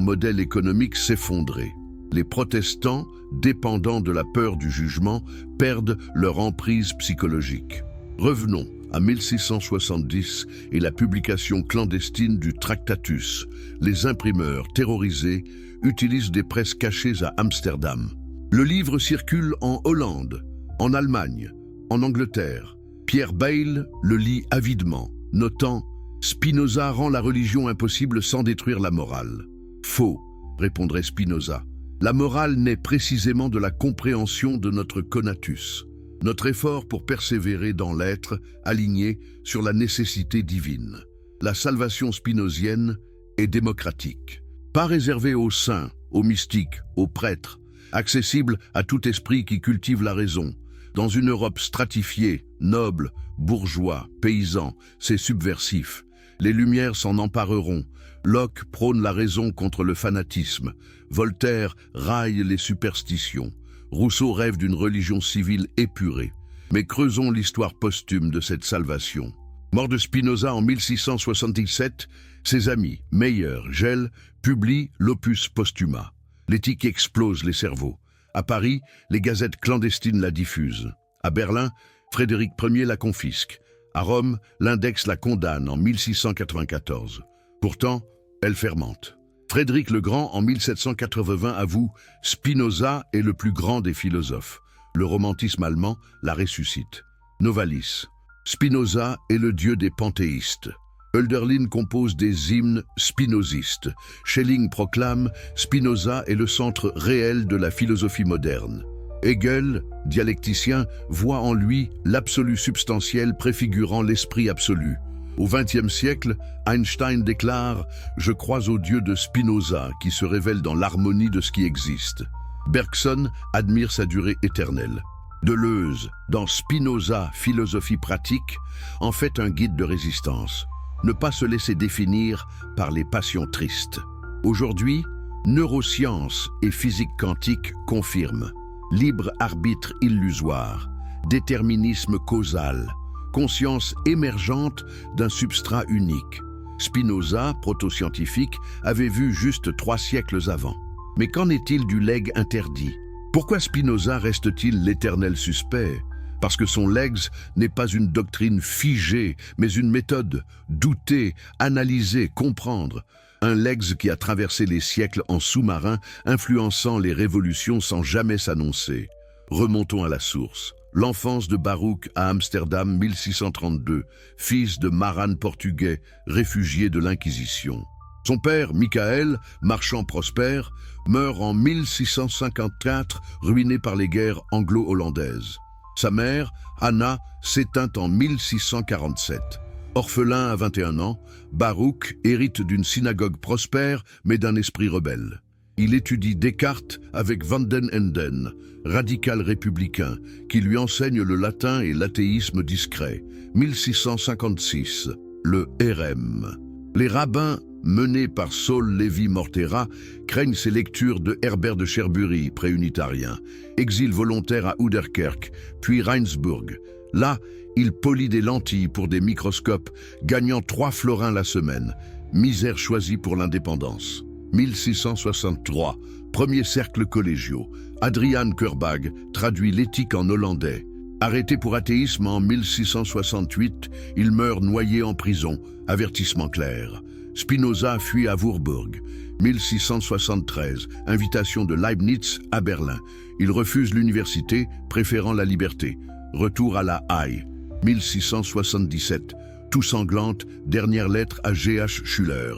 modèle économique s'effondrer. Les protestants, dépendants de la peur du jugement, perdent leur emprise psychologique. Revenons à 1670 et la publication clandestine du Tractatus. Les imprimeurs terrorisés utilisent des presses cachées à Amsterdam. Le livre circule en Hollande, en Allemagne, en Angleterre. Pierre Bayle le lit avidement, notant « Spinoza rend la religion impossible sans détruire la morale ». Faux, répondrait Spinoza. La morale naît précisément de la compréhension de notre conatus, notre effort pour persévérer dans l'être, aligné sur la nécessité divine. La salvation spinozienne est démocratique, pas réservée aux saints, aux mystiques, aux prêtres, accessible à tout esprit qui cultive la raison. Dans une Europe stratifiée, noble, bourgeois, paysan, c'est subversif. Les Lumières s'en empareront. Locke prône la raison contre le fanatisme. Voltaire raille les superstitions. Rousseau rêve d'une religion civile épurée. Mais creusons l'histoire posthume de cette salvation. Mort de Spinoza en 1677, ses amis, Meyer, Gell, publient l'opus postuma. L'éthique explose les cerveaux. À Paris, les gazettes clandestines la diffusent. À Berlin, Frédéric Ier la confisque. À Rome, l'Index la condamne en 1694. Pourtant, elle fermente. Frédéric le Grand, en 1780, avoue « Spinoza est le plus grand des philosophes ». Le romantisme allemand la ressuscite. Novalis. Spinoza est le dieu des panthéistes. Hölderlin compose des hymnes spinozistes. Schelling proclame « Spinoza est le centre réel de la philosophie moderne ». Hegel, dialecticien, voit en lui l'absolu substantiel préfigurant l'esprit absolu. Au XXe siècle, Einstein déclare « Je crois au Dieu de Spinoza qui se révèle dans l'harmonie de ce qui existe ». Bergson admire sa durée éternelle. Deleuze, dans Spinoza, philosophie pratique, en fait un guide de résistance. Ne pas se laisser définir par les passions tristes. Aujourd'hui, neurosciences et physique quantique confirment. Libre arbitre illusoire, déterminisme causal, conscience émergente d'un substrat unique. Spinoza, proto-scientifique, avait vu juste 3 siècles avant. Mais qu'en est-il du legs interdit? Pourquoi Spinoza reste-t-il l'éternel suspect? Parce que son legs n'est pas une doctrine figée, mais une méthode, douter, analyser, comprendre. Un legs qui a traversé les siècles en sous-marin, influençant les révolutions sans jamais s'annoncer. Remontons à la source. L'enfance de Baruch à Amsterdam 1632, fils de maran portugais, réfugié de l'Inquisition. Son père, Michael, marchand prospère, meurt en 1654, ruiné par les guerres anglo-hollandaises. Sa mère, Anna, s'éteint en 1647. Orphelin à 21 ans, Baruch hérite d'une synagogue prospère, mais d'un esprit rebelle. Il étudie Descartes avec Van den Enden, radical républicain, qui lui enseigne le latin et l'athéisme discret. 1656, le RM. Les rabbins, menés par Saul Lévi Mortera, craignent ses lectures de Herbert de Cherbury, préunitarien. Exil volontaire à Ouderkerk, puis Rijnsburg. Là, il polit des lentilles pour des microscopes, gagnant 3 florins la semaine. Misère choisie pour l'indépendance. 1663, premier cercle collégiaux. Adrian Kurbag traduit l'éthique en hollandais. Arrêté pour athéisme en 1668, il meurt noyé en prison. Avertissement clair. Spinoza fuit à Würzburg. 1673, invitation de Leibniz à Berlin. Il refuse l'université, préférant la liberté. Retour à la Haye, 1677. Tout sanglante, dernière lettre à G.H. Schuller.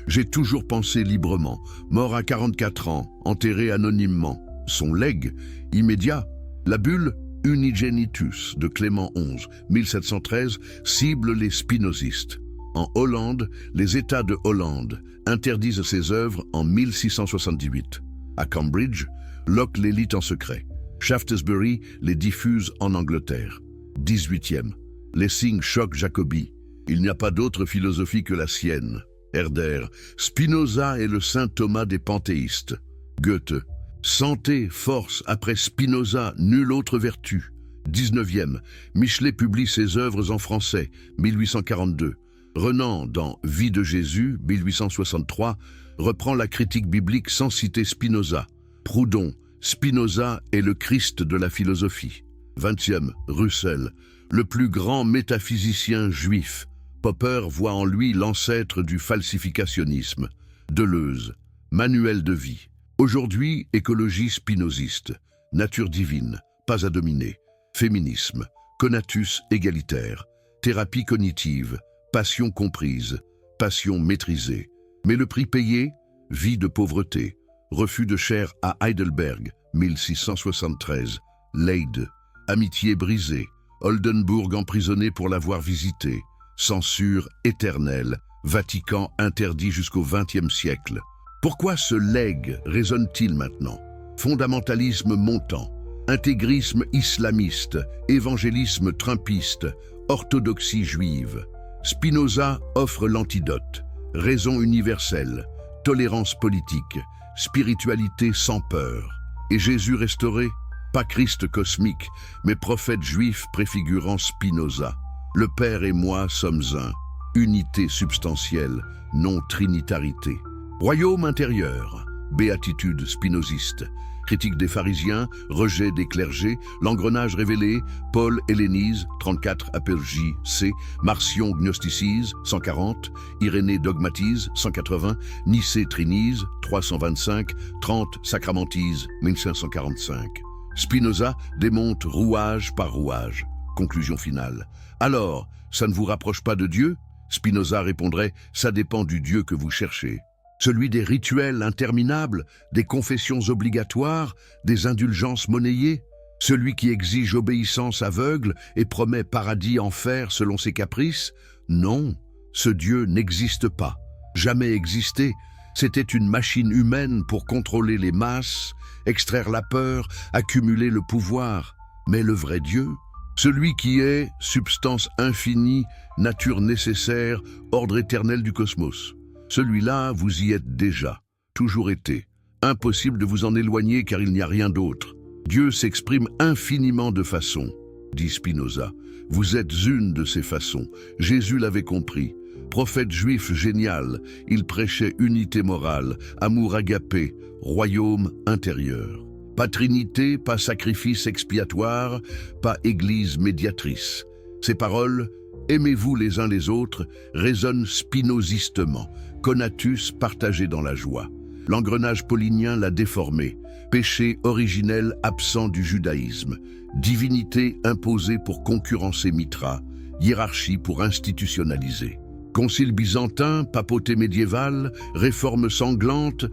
J'ai toujours pensé librement. Mort à 44 ans, enterré anonymement. Son legs, immédiat. La bulle Unigenitus de Clément XI, 1713, cible les spinozistes. En Hollande, les États de Hollande interdisent ses œuvres en 1678. À Cambridge, Locke les lit en secret. Shaftesbury les diffuse en Angleterre. 18e. Lessing choque Jacobi. Il n'y a pas d'autre philosophie que la sienne. Herder. Spinoza est le saint Thomas des panthéistes. Goethe. Santé, force, après Spinoza, nulle autre vertu. 19e. Michelet publie ses œuvres en français, 1842. Renan, dans Vie de Jésus, 1863, reprend la critique biblique sans citer Spinoza. Proudhon. Spinoza est le Christ de la philosophie. 20e. Russell. Le plus grand métaphysicien juif. Popper voit en lui l'ancêtre du falsificationnisme. Deleuze. Manuel de vie. Aujourd'hui, écologie spinoziste. Nature divine, pas à dominer. Féminisme. Conatus égalitaire. Thérapie cognitive. Passion comprise. Passion maîtrisée. Mais le prix payé? Vie de pauvreté. Refus de chair à Heidelberg, 1673. Leyde. Amitié brisée. Oldenburg emprisonné pour l'avoir visité. Censure éternelle. Vatican interdit jusqu'au XXe siècle. Pourquoi ce legs résonne-t-il maintenant? Fondamentalisme montant, intégrisme islamiste, évangélisme trumpiste, orthodoxie juive. Spinoza offre l'antidote. Raison universelle, tolérance politique, spiritualité sans peur. Et Jésus restauré? Pas Christ cosmique, mais prophète juif préfigurant Spinoza. Le Père et moi sommes un. Unité substantielle, non trinitarité. Royaume intérieur, béatitude spinoziste. Critique des pharisiens, rejet des clergés, l'engrenage révélé, Paul hellénise, 34 Apologie C, Marcion gnosticise, 140, Irénée dogmatise, 180, Nicée trinise, 325, 30 sacramentise, 1545. Spinoza démonte rouage par rouage. Conclusion finale. Alors, ça ne vous rapproche pas de Dieu? Spinoza répondrait, ça dépend du Dieu que vous cherchez. Celui des rituels interminables, des confessions obligatoires, des indulgences monnayées, celui qui exige obéissance aveugle et promet paradis enfer selon ses caprices? Non, ce Dieu n'existe pas, jamais existé. C'était une machine humaine pour contrôler les masses, extraire la peur, accumuler le pouvoir. Mais le vrai Dieu, celui qui est substance infinie, nature nécessaire, ordre éternel du cosmos. Celui-là, vous y êtes déjà, toujours été. Impossible de vous en éloigner car il n'y a rien d'autre. Dieu s'exprime infiniment de façons, dit Spinoza. Vous êtes une de ces façons. Jésus l'avait compris. Prophète juif génial, il prêchait unité morale, amour agapé, royaume intérieur. Pas trinité, pas sacrifice expiatoire, pas église médiatrice. Ces paroles, aimez-vous les uns les autres, résonnent spinozistement, conatus partagé dans la joie. L'engrenage paulinien l'a déformé, péché originel absent du judaïsme, divinité imposée pour concurrencer Mitra, hiérarchie pour institutionnaliser. Concile byzantin, papauté médiévale, réforme sanglante,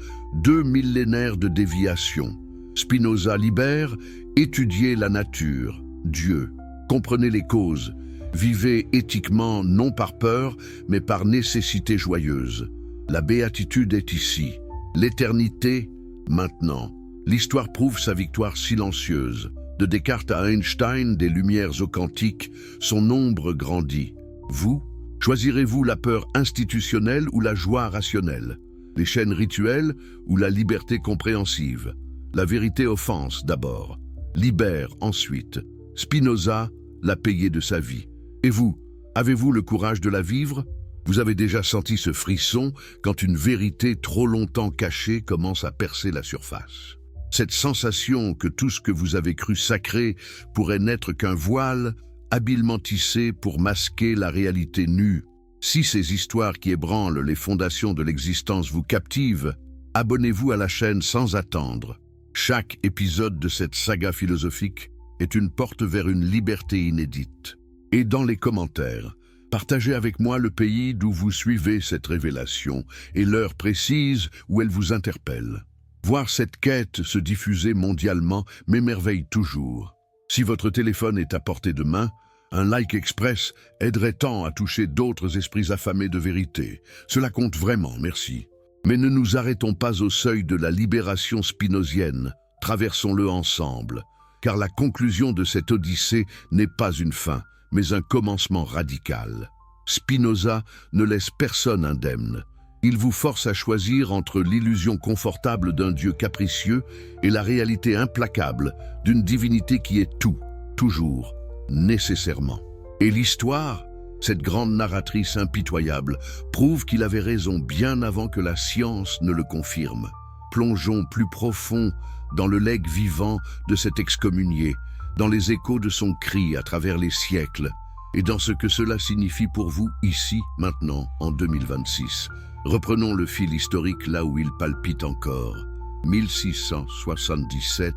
2 millénaires de déviation. Spinoza libère, étudiez la nature, Dieu, comprenez les causes, vivez éthiquement non par peur, mais par nécessité joyeuse. La béatitude est ici, l'éternité maintenant. L'histoire prouve sa victoire silencieuse. De Descartes à Einstein, des lumières au cantique, son ombre grandit. Vous, choisirez-vous la peur institutionnelle ou la joie rationnelle? Les chaînes rituelles ou la liberté compréhensive? La vérité offense d'abord, libère ensuite. Spinoza l'a payé de sa vie. Et vous, avez-vous le courage de la vivre? Vous avez déjà senti ce frisson quand une vérité trop longtemps cachée commence à percer la surface. Cette sensation que tout ce que vous avez cru sacré pourrait n'être qu'un voile, habilement tissé pour masquer la réalité nue. Si ces histoires qui ébranlent les fondations de l'existence vous captivent, abonnez-vous à la chaîne sans attendre. Chaque épisode de cette saga philosophique est une porte vers une liberté inédite. Et dans les commentaires, partagez avec moi le pays d'où vous suivez cette révélation et l'heure précise où elle vous interpelle. Voir cette quête se diffuser mondialement m'émerveille toujours. Si votre téléphone est à portée de main, un like express aiderait tant à toucher d'autres esprits affamés de vérité. Cela compte vraiment, merci. Mais ne nous arrêtons pas au seuil de la libération spinozienne, traversons-le ensemble, car la conclusion de cette odyssée n'est pas une fin, mais un commencement radical. Spinoza ne laisse personne indemne. Il vous force à choisir entre l'illusion confortable d'un Dieu capricieux et la réalité implacable d'une divinité qui est tout, toujours, nécessairement. Et l'histoire, cette grande narratrice impitoyable, prouve qu'il avait raison bien avant que la science ne le confirme. Plongeons plus profond dans le legs vivant de cet excommunié, dans les échos de son cri à travers les siècles, et dans ce que cela signifie pour vous ici, maintenant, en 2026. Reprenons le fil historique là où il palpite encore. 1677,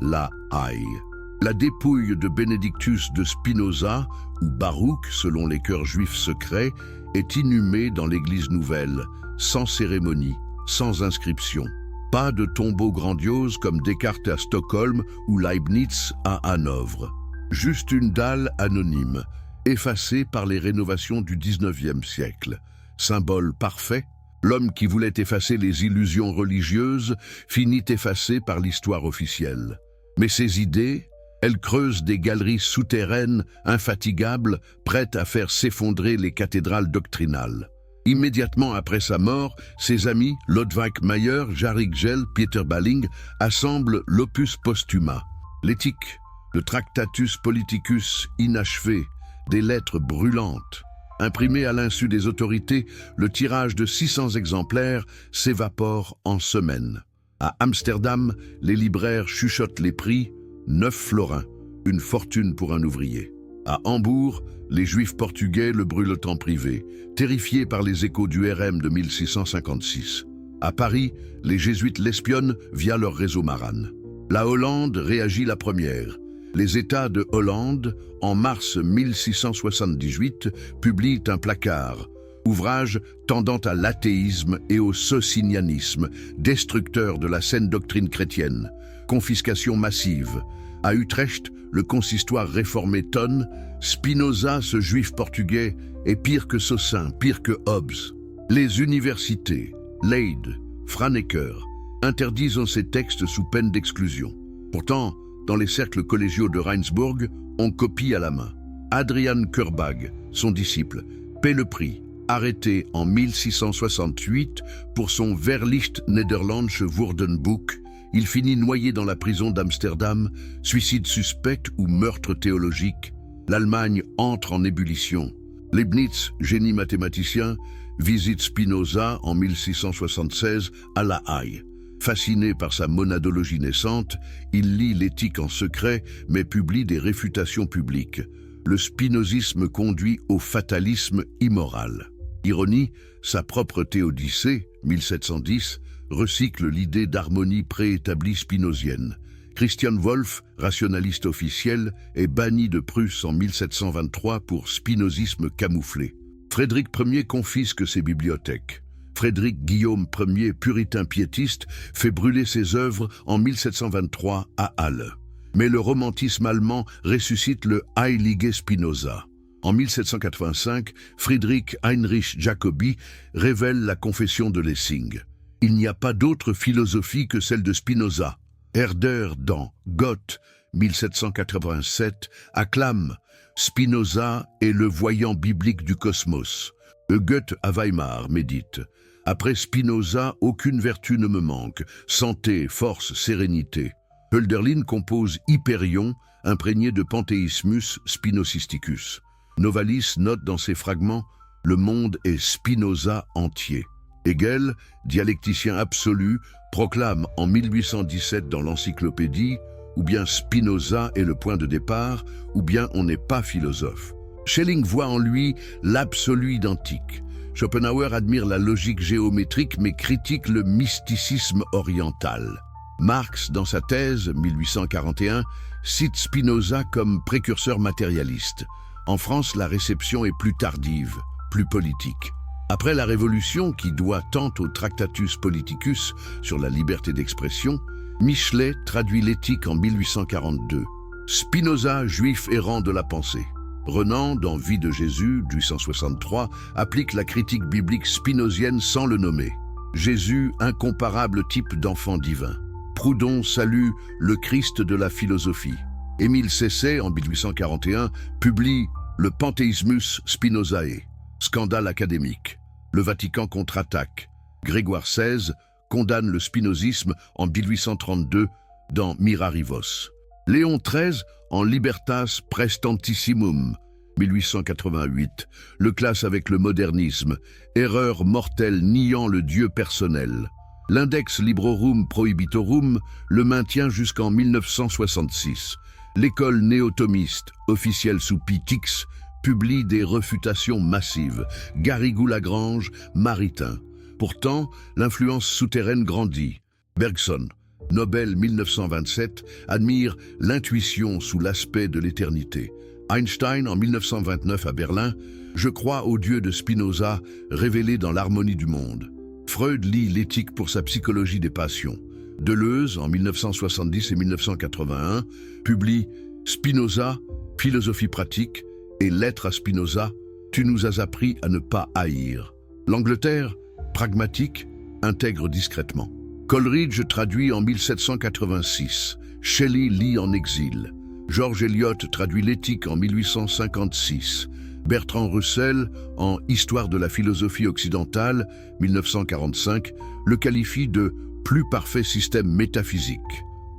La Haye. La dépouille de Benedictus de Spinoza, ou Baruch selon les chœurs juifs secrets, est inhumée dans l'église nouvelle, sans cérémonie, sans inscription. Pas de tombeau grandiose comme Descartes à Stockholm ou Leibniz à Hanovre. Juste une dalle anonyme, effacée par les rénovations du XIXe siècle. Symbole parfait, l'homme qui voulait effacer les illusions religieuses finit effacé par l'histoire officielle. Mais ces idées, elles creusent des galeries souterraines infatigables, prêtes à faire s'effondrer les cathédrales doctrinales. Immédiatement après sa mort, ses amis, Lodewijk Mayer, Jarik Gell, Pieter Balling, assemblent l'opus postuma, l'éthique, le Tractatus Politicus inachevé, des lettres brûlantes. Imprimé à l'insu des autorités, le tirage de 600 exemplaires s'évapore en semaines. À Amsterdam, les libraires chuchotent les prix, 9 florins, une fortune pour un ouvrier. À Hambourg, les juifs portugais le brûlent en privé, terrifiés par les échos du RM de 1656. À Paris, les jésuites l'espionnent via leur réseau Maran. La Hollande réagit la première. Les États de Hollande, en mars 1678, publient un placard, ouvrage tendant à l'athéisme et au socinianisme, destructeur de la saine doctrine chrétienne. Confiscation massive. À Utrecht, le consistoire réformé tonne, Spinoza, ce juif portugais, est pire que Saucin, pire que Hobbes. Les universités, Leyde, Franeker, interdisent ces textes sous peine d'exclusion. Pourtant, dans les cercles collégiaux de Reinsbourg, on copie à la main. Adrian Kurbag, son disciple, paie le prix, arrêté en 1668 pour son Verlicht Nederlandsche Woordenboek. Il finit noyé dans la prison d'Amsterdam, suicide suspect ou meurtre théologique. L'Allemagne entre en ébullition. Leibniz, génie mathématicien, visite Spinoza en 1676 à La Haye. Fasciné par sa monadologie naissante, il lit l'éthique en secret, mais publie des réfutations publiques. Le spinozisme conduit au fatalisme immoral. Ironie, sa propre Théodicée, 1710, recycle l'idée d'harmonie préétablie spinozienne. Christian Wolff, rationaliste officiel, est banni de Prusse en 1723 pour spinozisme camouflé. Frédéric Ier confisque ses bibliothèques. Frédéric Guillaume Ier, puritain piétiste, fait brûler ses œuvres en 1723 à Halle. Mais le romantisme allemand ressuscite le Heilige Spinoza. En 1785, Friedrich Heinrich Jacobi révèle la confession de Lessing. Il n'y a pas d'autre philosophie que celle de Spinoza. Herder dans Gott, 1787, acclame « Spinoza est le voyant biblique du cosmos ». Goethe à Weimar médite « Après Spinoza, aucune vertu ne me manque, santé, force, sérénité ». Hölderlin compose Hyperion, imprégné de Panthéismus Spinozisticus. Novalis note dans ses fragments « Le monde est Spinoza entier ». Hegel, dialecticien absolu, proclame en 1817 dans l'Encyclopédie « Ou bien Spinoza est le point de départ, ou bien on n'est pas philosophe ». Schelling voit en lui l'absolu identique. Schopenhauer admire la logique géométrique mais critique le mysticisme oriental. Marx, dans sa thèse 1841, cite Spinoza comme précurseur matérialiste. En France, la réception est plus tardive, plus politique. Après la Révolution, qui doit tant au Tractatus Politicus sur la liberté d'expression, Michelet traduit l'éthique en 1842. Spinoza, juif errant de la pensée. Renan, dans Vie de Jésus, 1863, applique la critique biblique spinozienne sans le nommer. Jésus, incomparable type d'enfant divin. Proudhon salue le Christ de la philosophie. Émile Cesset, en 1841, publie le Panthéismus Spinozae. Scandale académique. Le Vatican contre-attaque. Grégoire XVI condamne le spinozisme en 1832 dans Mirarivos. Léon XIII, en Libertas Prestantissimum, 1888, le classe avec le modernisme, erreur mortelle niant le Dieu personnel. L'Index Librorum Prohibitorum le maintient jusqu'en 1966. L'école néothomiste, officielle sous Pitix, publie des réfutations massives. Garrigou-Lagrange, Maritain. Pourtant, l'influence souterraine grandit. Bergson, Nobel 1927, admire l'intuition sous l'aspect de l'éternité. Einstein, en 1929 à Berlin, je crois au Dieu de Spinoza révélé dans l'harmonie du monde. Freud lit l'éthique pour sa psychologie des passions. Deleuze, en 1970 et 1981, publie Spinoza, philosophie pratique, et Lettre à Spinoza, tu nous as appris à ne pas haïr. L'Angleterre, pragmatique, intègre discrètement. Coleridge traduit en 1786. Shelley lit en exil. George Eliot traduit l'éthique en 1856. Bertrand Russell, en Histoire de la philosophie occidentale, 1945, le qualifie de plus parfait système métaphysique.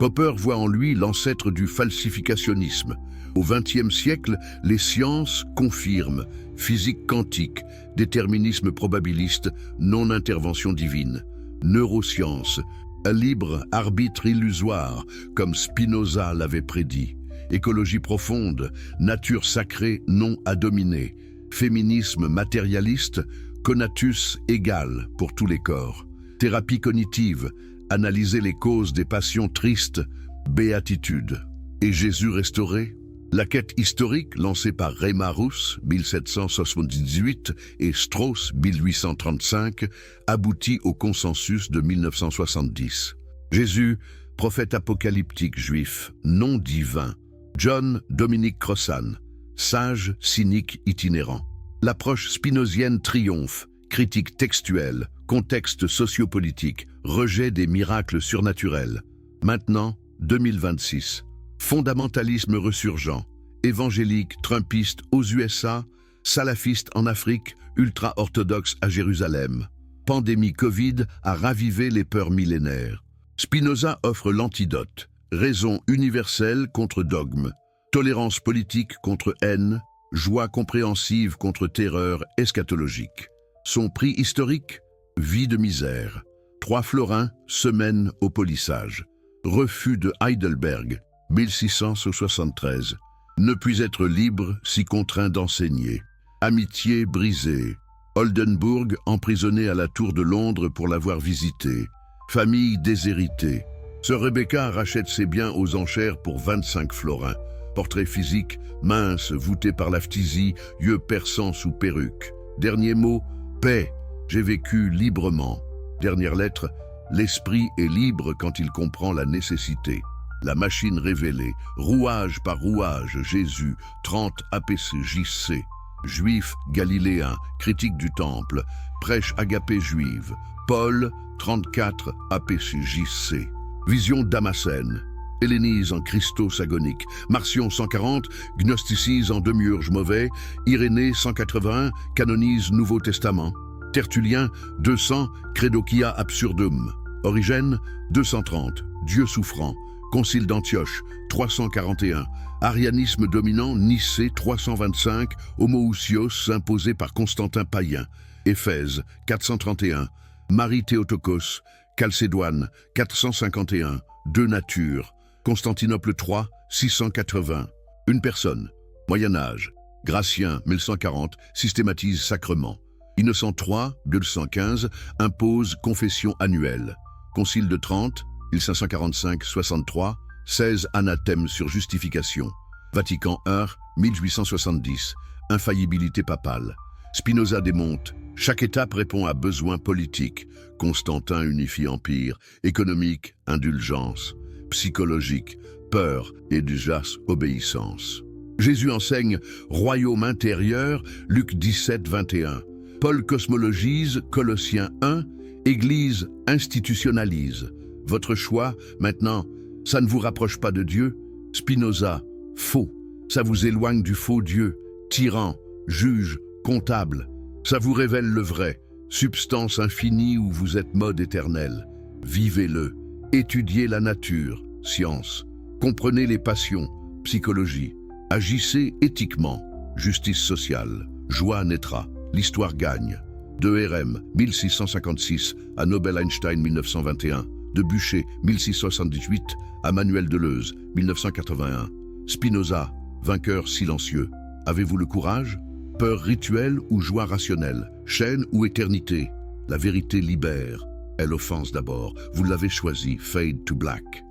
Popper voit en lui l'ancêtre du falsificationnisme. Au XXe siècle, les sciences confirment physique quantique, déterminisme probabiliste, non-intervention divine. Neurosciences, un libre arbitre illusoire, comme Spinoza l'avait prédit. Écologie profonde, nature sacrée non à dominer. Féminisme matérialiste, conatus égal pour tous les corps. Thérapie cognitive, analyser les causes des passions tristes, béatitude. Et Jésus restauré? La quête historique lancée par Reimarus, 1778, et Strauss, 1835, aboutit au consensus de 1970. Jésus, prophète apocalyptique juif, non divin. John Dominic Crossan, sage cynique itinérant. L'approche spinozienne triomphe, critique textuelle, contexte sociopolitique, rejet des miracles surnaturels. Maintenant, 2026. Fondamentalisme ressurgent, évangélique, trumpiste aux USA, salafiste en Afrique, ultra-orthodoxe à Jérusalem. Pandémie Covid a ravivé les peurs millénaires. Spinoza offre l'antidote, raison universelle contre dogme, tolérance politique contre haine, joie compréhensive contre terreur eschatologique. Son prix historique, vie de misère. 3 florins, semaine au polissage. Refus de Heidelberg, 1673. Ne puis être libre si contraint d'enseigner. Amitié brisée. Oldenburg emprisonné à la Tour de Londres pour l'avoir visité. Famille déshéritée. Sœur Rebecca rachète ses biens aux enchères pour 25 florins. Portrait physique, mince, voûté par la phtisie, yeux perçants sous perruque. Dernier mot, paix. J'ai vécu librement. Dernière lettre, l'esprit est libre quand il comprend la nécessité. La machine révélée, rouage par rouage, Jésus, 30 APCJC. Juif galiléen, critique du temple, prêche agapée juive. Paul, 34 APCJC. Vision Damascène. Hellénise en Christos agonique. Marcion 140, gnosticise en demiurge mauvais. Irénée 181, canonise Nouveau Testament. Tertullien 200, Credoquia absurdum. Origène 230, Dieu souffrant. Concile d'Antioche 341, arianisme dominant Nicée 325, homoousios imposé par Constantin Païen. Éphèse 431, Marie Théotokos, Chalcédoine 451, deux natures. Constantinople 3 680, une personne. Moyen-Âge, Gratien 1140 systématise sacrement. Innocent III 215 impose confession annuelle. Concile de Trente, 1545-63, 16 anathèmes sur justification. Vatican I, 1870, infaillibilité papale. Spinoza démonte, chaque étape répond à besoins politiques. Constantin unifie empire, économique, indulgence, psychologique, peur et dujas, obéissance. Jésus enseigne royaume intérieur, Luc 17, 21. Paul cosmologise, Colossiens 1, Église institutionnalise. Votre choix, maintenant, ça ne vous rapproche pas de Dieu? Spinoza, faux. Ça vous éloigne du faux Dieu, tyran, juge, comptable. Ça vous révèle le vrai, substance infinie où vous êtes mode éternel. Vivez-le. Étudiez la nature, science. Comprenez les passions, psychologie. Agissez éthiquement, justice sociale. Joie naîtra, l'histoire gagne. De RM, 1656, à Nobel Einstein, 1921. De Bûcher, 1678, à Manuel Deleuze, 1981. Spinoza, vainqueur silencieux. Avez-vous le courage? Peur rituelle ou joie rationnelle? Chaîne ou éternité? La vérité libère. Elle offense d'abord. Vous l'avez choisi, Fade to Black.